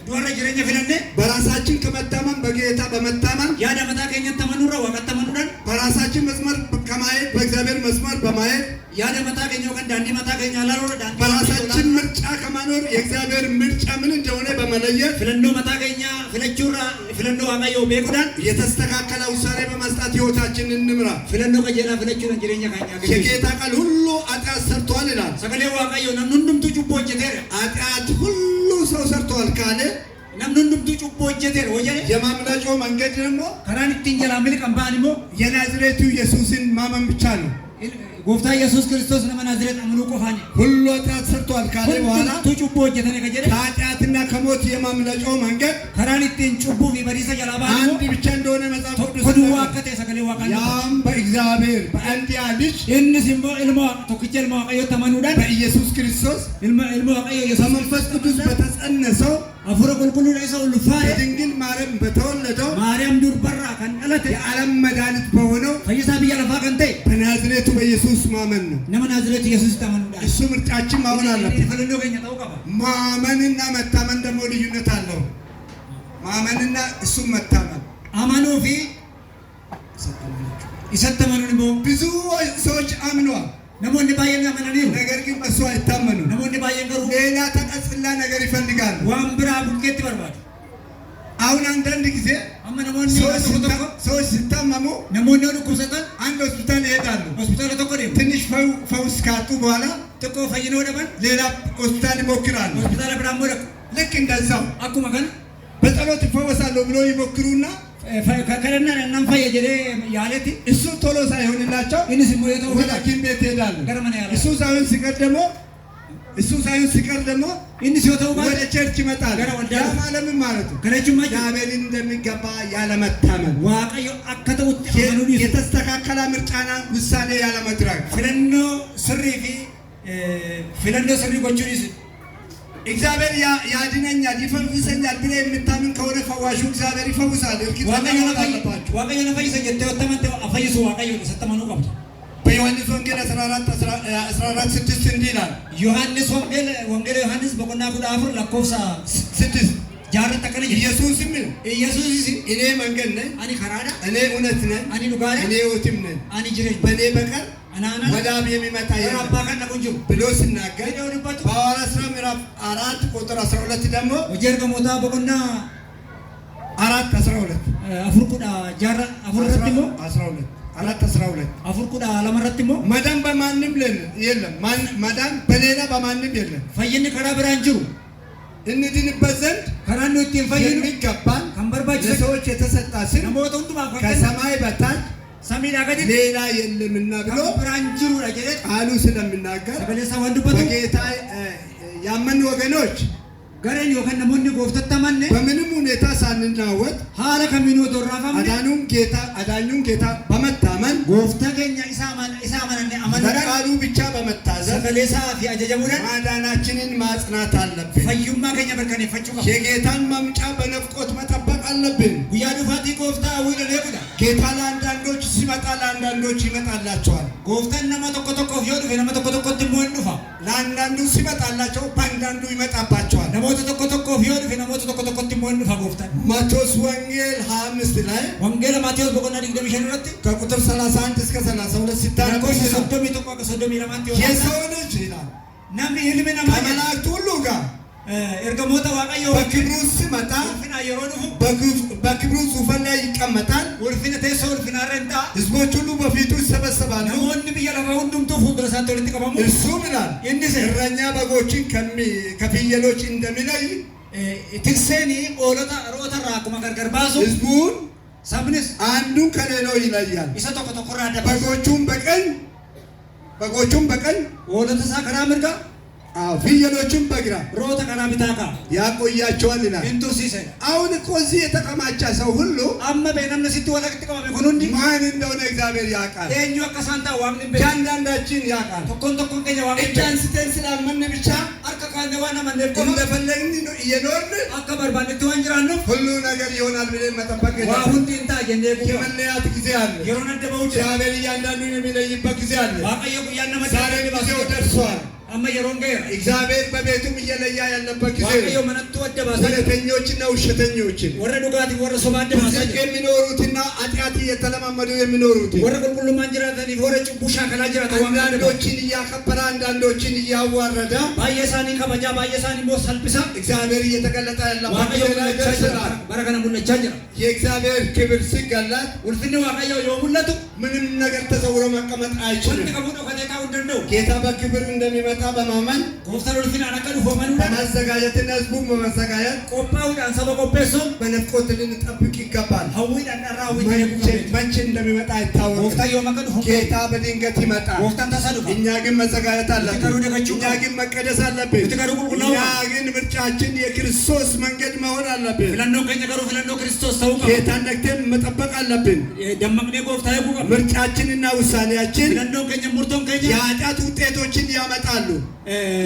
ዱወረ ጅሬኛ ፍለነ በራሳችን ከመታመን በጌታ በመታመን ያዳመታ ከኛ ተመኑራ ወቀት ተመኑራን በራሳችን መስመር ከማየት በእግዚአብሔር መስመር በማየት ያዳመታ ከኛው ከን ዳንዲ መታ ከኛ ላሮረ ዳንዲ በራሳችን ምርጫ ከማኖር የእግዚአብሔር ምርጫ ምን እንደሆነ በመለየት ፍለንዶ መታ ከኛ ፍለቹራ ፍለንዶ ዋቃዮ ቤቁዳን የተስተካከለ ውሳኔ በመስጠት ሕይወታችንን እንምራ። ፍለንዶ ከጀላ ፍለቹራ ጅሬኛ ከኛ የጌታ ቃል ሁሉ ኃጢአት ሰርቷል ይላል። ሰገሌ ዋቃዮ ነምኑንዱምቱ ጩቦ ጀቴረ ኃጢአት ሁሉ ሰው ሰርቷል ካለ ነምኑንዱምቱ ጩቦ ጀቴረ ወጀለ የማምለጫው መንገድ ደግሞ ከራን ትንጀላ ምልቅ አምባኒሞ የናዝሬቱ ኢየሱስን ማመን ብቻ ነው። ጎፍታ ኢየሱስ ክርስቶስ ነመናዝሬት አምኑ ቆፋኒ ሁሉ ኃጢአት ሰርቷል ካለ በኋላ ጩቦ ጀተነ ከጀለ ከኃጢአትና ከሞት የማምለጫው መንገድ ከራኒቴን ጩቡ ቢበሪሰ ጀላባ አንድ ብቻ እንደሆነ መጽሐፍ ቅዱስ ኮዱ ዋቀተ ሰገሌ ዋቃዮ ያም በእግዚአብሔር በአንድያ ልጅ እንሲምቦ ኢልሞ ቶክቼ ኢልሞ ዋቃዮ ተመኑዳን በኢየሱስ ክርስቶስ ኢልሞ ዋቃዮ ኢየሱስ መንፈስ ቅዱስ በተጸነሰው አፉረ ቁልቁሉ ለይሰው ልፋረ ከድንግል ማርያም በተወለደው ማርያም ዱር በራ ከንቀለተ የዓለም መድኃኒት በሆነው ፈይሳ ብያ ለፋ ከንቴ በናዝሬቱ በኢየሱስ ማመን ነው። ነመናዝሬት ኢየሱስ ተመኑዳን እሱ ምርጫችን ማመን አለበት። ፈለንዶ ከኛ ታውቃባ ማመንና መታመን ደግሞ ልዩነት አለው። ማመንና እሱም መታመን አማኑ ፊ ይሰተመኑን ቦ ብዙ ሰዎች አምነዋል። ነሞን ባየና መናኒው ነገር ግን በሱ አይታመኑ። ነሞን ባየን ገሩ ሌላ ተቀጽላ ነገር ይፈልጋሉ። ዋምብራ ቡልኬት በርባድ አሁን አንዳንድ ጊዜ አማ ነሞን ሰዎች ሲታመሙ ነሞን ነው ኩሰታን አንድ ሆስፒታል ይሄዳሉ። ሆስፒታል ተቆደ ትንሽ ፈውስ ካጡ በኋላ ተቆ ፈይኖ ደባን ሌላ ሆስፒታል ይሞክራሉ። ሆስፒታል ብራሞ ደቅ ልክ እንደዛው አኩማ ከን በጸሎት ይፈወሳለሁ ብሎ ይሞክሩና ከከረና እናንፋ የጀለ ያለቲ እሱ ቶሎ ሳይሆንላቸው እንስ ሞየተው ወደ ሐኪም ቤት ይሄዳሉ። ገርመና ያለ እሱ ሳይሆን ሲቀር ደግሞ እንስ ይወተው ወደ ቸርች ይመጣል። ያ ማለት ምን ማለት ነው? ከነጁማ እግዚአብሔርን እንደሚገባ ያለመታመን ዋቀዮ አከተውት አመኑዲ የተስተካከለ ምርጫና ውሳኔ ያለመድረግ ፍለኖ ስሪፊ ፍለኖ ስሪ ጎቹሪስ እግዚአብሔር ያድነኛል ይፈውሰኛል ብለህ የምታምን ከሆነ ፈዋሹ እግዚአብሔር ይፈውሳል። ዋቀዮ ነፈይሰ ጀተወተመንተ አፈይሱ ዋቀዮ ሰተመኑ ቀብቶ በዮሐንስ ወንጌል 14:6 እንዲህ ይላል። ዮሐንስ ወንጌል ዮሐንስ በቆና ጉዳ አፍር ለኮፍሳ 6 jaarratti akkana jedhe ኢየሱስ ምን Yesuusis እኔ መንገድ ነኝ ani karaadha እኔ እውነት ነኝ ani dhugaadha እኔ ሕይወትም ነኝ ani jireenya በእኔ በቀር anaana ወደ አብ የሚመጣ gara የለም abbaa kan dhaqu hin jiru ብሎ ሲናገር jedhee dubbatu በሐዋርያት ሥራ ምዕራፍ 4 ቁጥር 12 ደግሞ hojii ergamootaa boqonnaa 4:12 afur jaarra afur irratti immoo 4:12 afur lama irratti immoo መዳን በማንም የለም መዳን በሌላ በማንም የለም fayyinni karaa biraa hin jiru እንድንበት ዘንድ karaan nu ittiin fayyinu የሚገባን kan barbaachisu ለሰዎች የተሰጣ ስም namoota hundumaaf kan kennamu ከሰማይ በታች samiidhaa gadi ሌላ የለምና ብሎ kan biraan jirudha jedhee ቃሉ ስለሚናገር sagalee isaa waan dubbatu በጌታ ያመኑ ወገኖች gareen yookaan namoonni gooftatti amanne በምንም ሁኔታ ሳንናወጥ haala kamiinuu otoo irraa famne አዳኙን ጌታ በመታመን gooftaa keenya isaa amananne amanuudhaan በቃሉ ብቻ በመታዘዝ sagalee isaa fi ajajamuudhaan ማዳናችንን ማጽናት አለብን። fayyummaa keenya mirkaneeffachuu qabna. የጌታን መምጫ በናፍቆት መጠበቅ አለብን። guyyaa dhufaatii gooftaa hawwiidhaan eeguudha. ጌታ ለአንዳንዶች ሲመጣ ለአንዳንዶች ይመጣላቸዋል። gooftaan nama tokko tokkoof yoo dhufe nama tokko tokkotti immoo hin dhufa. ለአንዳንዱ ሲመጣላቸው በአንዳንዱ ይመጣባቸዋል። namoota tokko tokkoof yoo dhufe namoota tokko tokkotti immoo hin dhufa gooftaan. ማቴዎስ ወንጌል 25 ላይ wangeela Maatewos boqonnaa 25 irratti ከቁጥር 31 እስከ 32 ሲታነቁ lakkoofsa 31 akka 32 yoo የሰው ልጅ ይላል namni ilmi namaa ከመላእክት ሁሉ ጋር ergamoota waaqayyoo በክብሩ ሲመጣ ulfina yeroo dhufu በክብሩ ዙፋን ላይ ይቀመጣል። ulfina teessoo ulfinaa irra hin ta'a. ሕዝቦች ሁሉ በፊቱ ይሰበሰባሉ። namoonni biyya lafaa hundumtuu fuuldura isaatti walitti qabamu. እርሱም ይላል innis እረኛ በጎችን ከፍየሎች እንደሚለይ tikseen hoolota roota irraa akkuma gargar baasu ሕዝቡን sabnis አንዱን ከሌላው ይለያል። isa tokko tokko irraa adda baasu. በጎቹም በቀኝ hoolota isaa karaa mirgaa ፍየሎቹም በግራ roota karaa bitaa ka'a. ያቆያቸዋል ይላል። hin tursiise. አሁን እኮ እዚህ የተከማቸ ሰው ሁሉ amma namni sitti walitti qabame kun hundi ማን እንደሆነ እግዚአብሔር ያውቃል። eenyu akka isaan ta'an waaqni hin beeku. እያንዳንዳችን ያውቃል። tokkoon tokkoon keenya waaqni hin እጅ beeku. አንስተን ስላመን ብቻ harka kaannee waan amanneef qofa እንደፈለግን እየኖርን akka barbaannetti waan jiraannuuf ሁሉ ነገር ይሆናል ብለን መጠበቅ waa የለብንም። hundi hin ta'a jennee eeguu qabna. የመለያት ጊዜ አለ። yeroon adda ba'uu jira. እግዚአብሔር እያንዳንዱን የሚለይበት ጊዜ አለ። waaqayyo guyyaan nama ዛሬ ጊዜው ደርሷል። amma yeroon ga'eera. እግዚአብሔር በቤቱም እየለያ ያለበት ጊዜ waaqayyo ነው። manattuu adda baasaa jira. እውነተኞችና ውሸተኞችን warra dhugaatiif warra sobaa adda baasaa ጽድቅ jira. የሚኖሩትና ኃጢአት እየተለማመዱ የሚኖሩትን warra qulqullummaan jiraataniif warra cubbuu shaakalaa jiraatan waan adda baasaa. አንዳንዶችን እያከበረ አንዳንዶችን እያዋረደ baay'ee isaanii kabajaa baay'ee isaanii immoo salphisa. እግዚአብሔር እየተገለጠ ያለበት waaqayyo ጊዜ ላይ mul'achaa jira. ደርሰናል። bara kana mul'achaa jira. የእግዚአብሔር ክብር ሲገለጥ ulfinni waaqayyo yoo mul'atu ምንም ነገር ተሰውሮ መቀመጥ wanti አይችልም። qabu dhokatee taa'uu hin danda'u. ጌታ በክብር እንደሚመጣ በማመን gooftaan ulfinaan akka dhufu amanuudhaan በማዘጋጀትና ሕዝቡን በማዘጋጀት qophaa'uudhaan saba qopheessuun በናፍቆት ልንጠብቅ ይገባል። hawwiidhaan dharraa hawwiidhaan መቼ እንደሚመጣ አይታወቅም። gooftaan yoom akka dhufu ጌታ በድንገት ይመጣል። gooftaan tasa dhufa. እኛ ግን መዘጋጀት አለብን። Bitika dudagachuu እኛ ግን መቀደስ አለብን። Bitika qulqullaa'uu እኛ ግን ምርጫችን የክርስቶስ መንገድ መሆን አለብን። filannoon keenya garuu filannoo Kiristoos ta'uu qaba. ጌታን ነግተን መጠበቅ አለብን። dammaqnee gooftaa eeguu qabna. ምርጫችንና ውሳኔያችን filannoon keenya murtoon keenya የኃጢአት ውጤቶችን ያመጣሉ።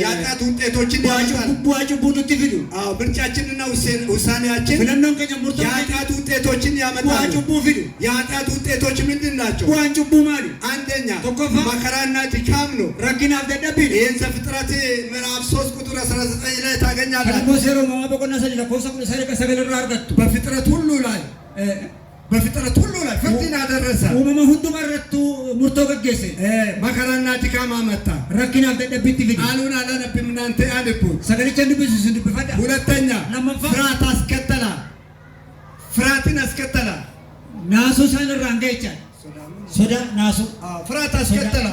የኃጢአት ውጤቶችን ያመጣሉ። bu'aa cubbuu nutti fidu. አዎ ምርጫችንና ውሳኔያችን filannoon keenya murtoon keenya የኃጢአት ውጤቶችን bu'aa ያመጣሉ። cubbuu fidu. የኃጢአት ውጤቶች ምንድን ናቸው? bu'aan cubbuu maali? አንደኛ tokkoff መከራና ድካም ነው። rakkinaaf dadhabbiidha. ይህን ዘፍጥረት ምዕራፍ 3 ቁጥር 19 ላይ ታገኛላችሁ። Kan immoo seeroo uumamaa boqonnaa 3 lakkoofsa 19 irraa argattu. በፍጥረት ሁሉ ላይ ፍርድን አደረሰ። uumama hunduma irrattuu murtoo gaggeesse. መከራና ድካም አመጣ። rakkinaaf dadhabbiitti fide. ቃሉን አላነብም፣ እናንተ አንብቡት። sagalicha dubbisisu dubbifadha. ሁለተኛ lammaffaa ፍርሃት አስከተለ። ፍርሃትን አስከተለ። naasuu isaan irraan ga'echaan sodaa naasuu ፍርሃት አስከተለ።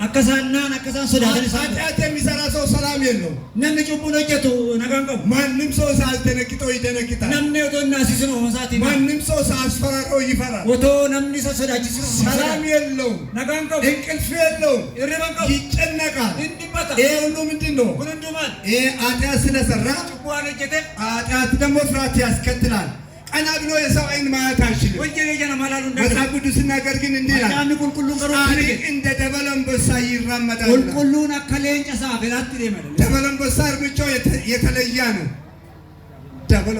akka isaan naan akka isaan sodaatan isaan ኃጢአት የሚሰራ ሰው ሰላም የለው። namni cubbuun hojjetu nagaan qabu. ማንም ሰው ሳያስደነግጠው ይደነግጣል። namni otoo hin naasisin uumama isaatiin ማንም ሰው ሳያስፈራረው ይፈራል። otoo namni isa sodaachisu ሰላም የለውም። nagaan qabu. እንቅልፍ የለውም። hirriban qabu. ይጨነቃል። hin dhibbata. ይሄ ሁሉ ምንድን ነው? kun hundumaan ይሄ ኃጢአት ስለሰራ cubbuu waan hojjeteef ኃጢአት ደግሞ ፍርሃት ያስከትላል። ቀና ብሎ የሰው አይን ማየት አይችልም። hojjetee jana malaa hundaa መጽሐፍ ቅዱስ ሲናገር ግን እንዲህ ይላል፣ namni qulqulluun garuu ጻድቅ እንደ ደበል አንበሳ ይራመዳል። qulqulluun akka leenca saafelaatti deema. ደበል አንበሳ እርምጃው የተለየ ነው። ደበል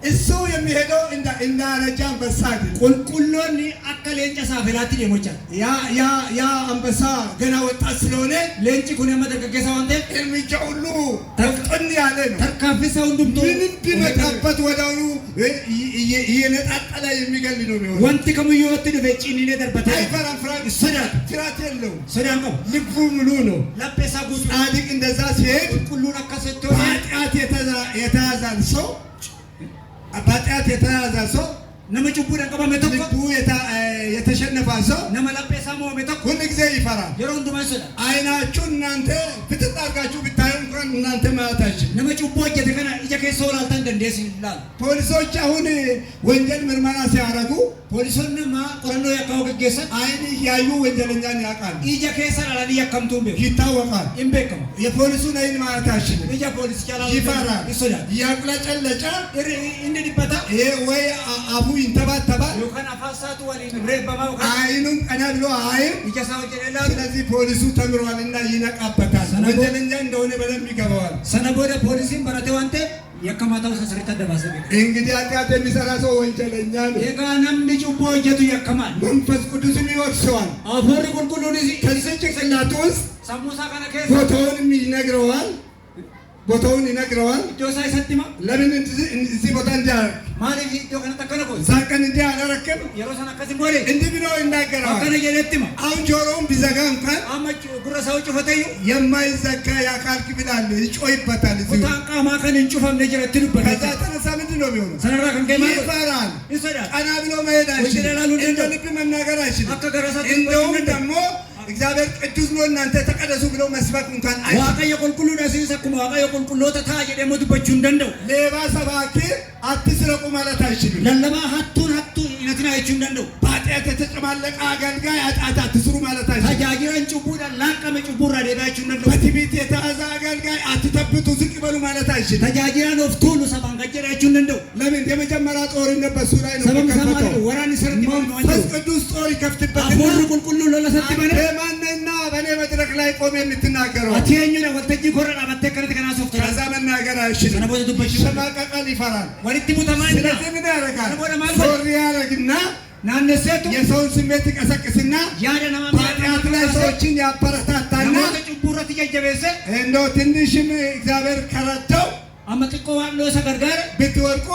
እሱ የሚሄደው እንደ አረጃ አንበሳ ግን ቁልቁሎኒ አከ ሌንጨ ሳፊራቲ ደሞቻል ያ አንበሳ ገና ወጣት ስለሆነ ሌንጭ ኩን ያመደገገሳ ወንተ እርምጃ ሁሉ ተፍጠን ያለ ነው። ተርካፊሳው እንዱምቶ ምንም ቢመጣበት ወዳውኑ እየነጣጠለ የሚገል ነው የሚሆነው። ወንቲ ከሙዩ ወጥ ደበጪኒ ነደርበታ አይፈራም። ፍርሃት የለውም። ሰዳንቆ ልቡ ሙሉ ነው። ለጴሳ ጉስ ጻድቅ እንደዛ ሲሄድ ቁልቁሉን አከሰቶ ኃጢአት የተያዘን ሰው ኃጢአት የተያዘ ሰው ነመጭቡ ደንቀባ መተኮ ልቡ የተሸነፈ ሰው ነመለጴሳ ሞ መተኮ ሁሉ ጊዜ ይፈራል። የሮንዱ ማይሰዳ አይናችሁ እናንተ ፍጥጥ አድርጋችሁ ብታዩ እንኳን እናንተ ማለታችሁ ነመጭቡ እየተከና እየከሰው ላልታን ደንደስ ይላል። ፖሊሶች አሁን ወንጀል ምርመራ ሲያደርጉ ፖሊሶንማ ቆረኖ ያካው ገገሰ አይን እያዩ ወንጀለኛን ያውቃሉ። እየከሰ ላላን ያከምቱም ይታወቃል። ኢምቤከም የፖሊሱን አይን ማለታችሁ ፖሊስ ይቻላል ይፈራል። ይሶዳል ያቁለጨለጨ እንደ ዲበታ ወይ አፉ ይንተባተባል። ዮካን አፋሳቱ ወሊ ብሬባማው አይኑን ቀና ብሎ አይን ይጀሳው ጀለላ። ስለዚህ ፖሊሱ ተምሯልና ይነቃበታል። ወንጀለኛ እንደሆነ በደንብ ይገባዋል። ሰነቦደ ፖሊሲን በረቴ ዋንተ የከማታው ሰስሪታ ደባሰበ እንግዲህ ኃጢአት የሚሰራ ሰው ወንጀለኛ ነው። የጋናም ልጅ ቦጀቱ ያከማል። መንፈስ ቅዱስም ይወርሰዋል። አፎሪ ቁልቁሉን ከዚህ ጭንቅላቱ ውስጥ ሳሙሳ ካነ ከሰ ቦታውን ይነግረዋል። ጆሳ ይሰጥማ ለምን እዚህ ቦታ እንዲያደርግ ማለት ይሄው ከነ ተከነቆ ዛቀን እንዲያደርግም የሮሳና ከዚህ ቦሌ እንዲህ ብሎ ይናገረዋል። ከነ የለጥማ አሁን ጆሮውን ቢዘጋ እንኳን አማጭ ጉረሳው ጭፈተዩ የማይዘጋ የአካል ክፍል አለ፣ ይጮይበታል። እዚህ ታንቃ ማከን እንጩፋም ነጀረ ትልበት ከዛ ተነሳ ምንድን ነው የሚሆነው? ሰነራ ከንገማ ይፈራል። ይሰዳል። ቀና ብሎ መሄድ አይችልም። እንደ ልብ መናገር አይችልም። እንደውም ደግሞ እግዚአብሔር ቅዱስ ነው እናንተ ተቀደሱ ብሎ መስበክ እንኳን አይችልም። ዋቀየ ቁልቁሉ ደሲሰ ኩማ ዋቀየ ቁልቁሉ ተታየ ደሞ ድበቹ እንደንደው ሌባ ሰባኪ አትስረቁ ማለት አይችልም። ለለማ ሀቱን ይነትና አይቹ እንደንደው በኃጢአት የተጨማለቀ አገልጋይ ኃጢአት አትስሩ ማለት አይችልም። ተጃጅረን ጭቡዳ ላንቀመ ጭቡራ ዴባቹ እንደንደው በትዕቢት የተያዘ አገልጋይ አትተብቱ ዝቅ በሉ ማለት አይችልም። ተጃጅረን ኦፍቱሉ ሰባን ገጀራቹ እንደንደው ለምን የመጀመሪያ ጦርነት በሱ ላይ ነው የሚከፈተው። ወራን ሰርት መንፈስ ቅዱስ ጦር ይከፍትበትና አፎር ቁልቁሉ ለለሰት በነ ማንና በኔ መድረክ ላይ ቆሜ የምትናገረው አቲያኙ ነው ወልተጂ ኮረና በተከረተ ከና ሶፍት ከዛ መናገር አይችልም። ሰነቦተ ዱበሽ ሰማቀቀል ይፈራል። ወሪቲ ሙተማና ስለዚህ ምን ያደርጋል? ሶሪ ያደርግና ናነሰቱ የሰውን ስሜት ይቀሰቅስና ያደናማ ኃጢአት ላይ ሰዎችን ያበረታታና ጭቡረት እየጀበሰ እንደው ትንሽም እግዚአብሔር ከረዳው አመጥቆ ዋሎ ሰገርጋር ብትወድቁ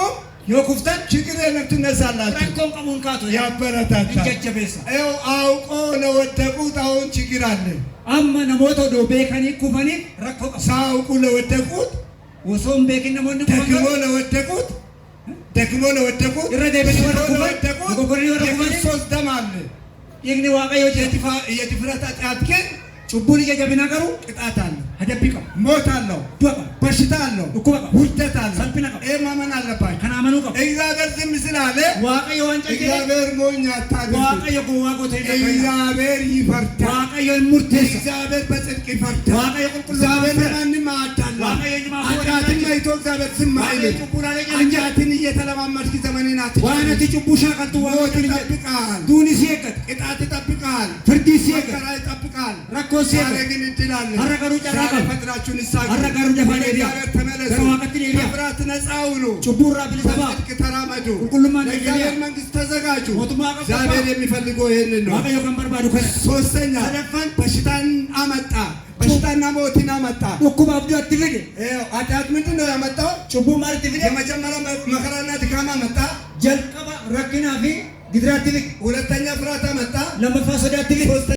የኩፍተን ችግር የለም ትነሳላችሁ። ረኮም ቀሙን ካቶ ያበረታታል። እየጀበሰ ይኸው አውቆ ለወደቁት አሁን ችግር አለ። አማ ነሞቶ ዶ ቤከኒ ኩፈኒ ረኮ ሳውቁ ለወደቁት ወሶም ቤኪን ነሞን ደክሞ ለወደቁት ይረደ ለወደቁት የክርስቶስ ደም አለ። ይግኒ ዋቀዮ የድፍረት ኃጢአት ግን ጩቡን እየጀብና ቀሩ ቅጣት አለ፣ አደብቀ ሞት አለው፣ በሽታ አለው፣ ውርደት አለው። ሰልፒና ይህ ማመን አለባቸው። ከናመኑ ቀ እግዚአብሔር ዝም ስላለ ዋቀዮ ወንጨ እግዚአብሔር ሞኝ አታድርጉ። ዋቀዮ ጎዋጎተ እግዚአብሔር ይፈርዳል። ዋቀዮ ሙርቴስ እግዚአብሔር በጽድቅ ይፈርዳል። ዋቀዮ ቁልቁል እግዚአብሔር ለማንም አያዳላ። ኃጢአትን አይቶ እግዚአብሔር ዝም አይልም። ኃጢአትን እየተለማመድክ ዘመንን አትጨርስ። ዋነቲ ጭቡሻ ቀልቱ ሞት ይጠብቃል፣ ዱኒ ሲየቀት ቅጣት ይጠብቃል፣ ፍርዲ ሲየቀት መከራ ይጠብቃል። ረኮ ዛሬ ሲየቀት ግን እድል አለ። አረጋሩ ጨራቀ ፈጥናችሁን ይሳቁ። አረጋሩ ደፋኔ ዲያ እግዚአብሔር ተመለሱ። ገረዋቀት ዲያ ከፍርሃት ነፃ ሁኑ። ጭቡራ ብልሰባ በጽድቅ ተራመዱ። ቁልቁልማ ለእግዚአብሔር መንግስት ተዘጋጁ። ሞቱማ ቀባ እግዚአብሔር የሚፈልገው ይህንን ነው። ዋቀዮ ከንበርባዱ ከነ ሶስተኛ በሽታን አመጣ። በሽታና ሞትን አመጣ። ዱኩባ አብዱ አትፍድ ኃጢአት ምንድን ነው ያመጣው? ጭቡ ማለት ፍድ የመጀመሪያ መከራና ድካም አመጣ። ጀልቀባ ረኪና ፊ ግድራት ትልቅ ሁለተኛ ፍርሃት አመጣ። ለመፋሰዳ ትልቅ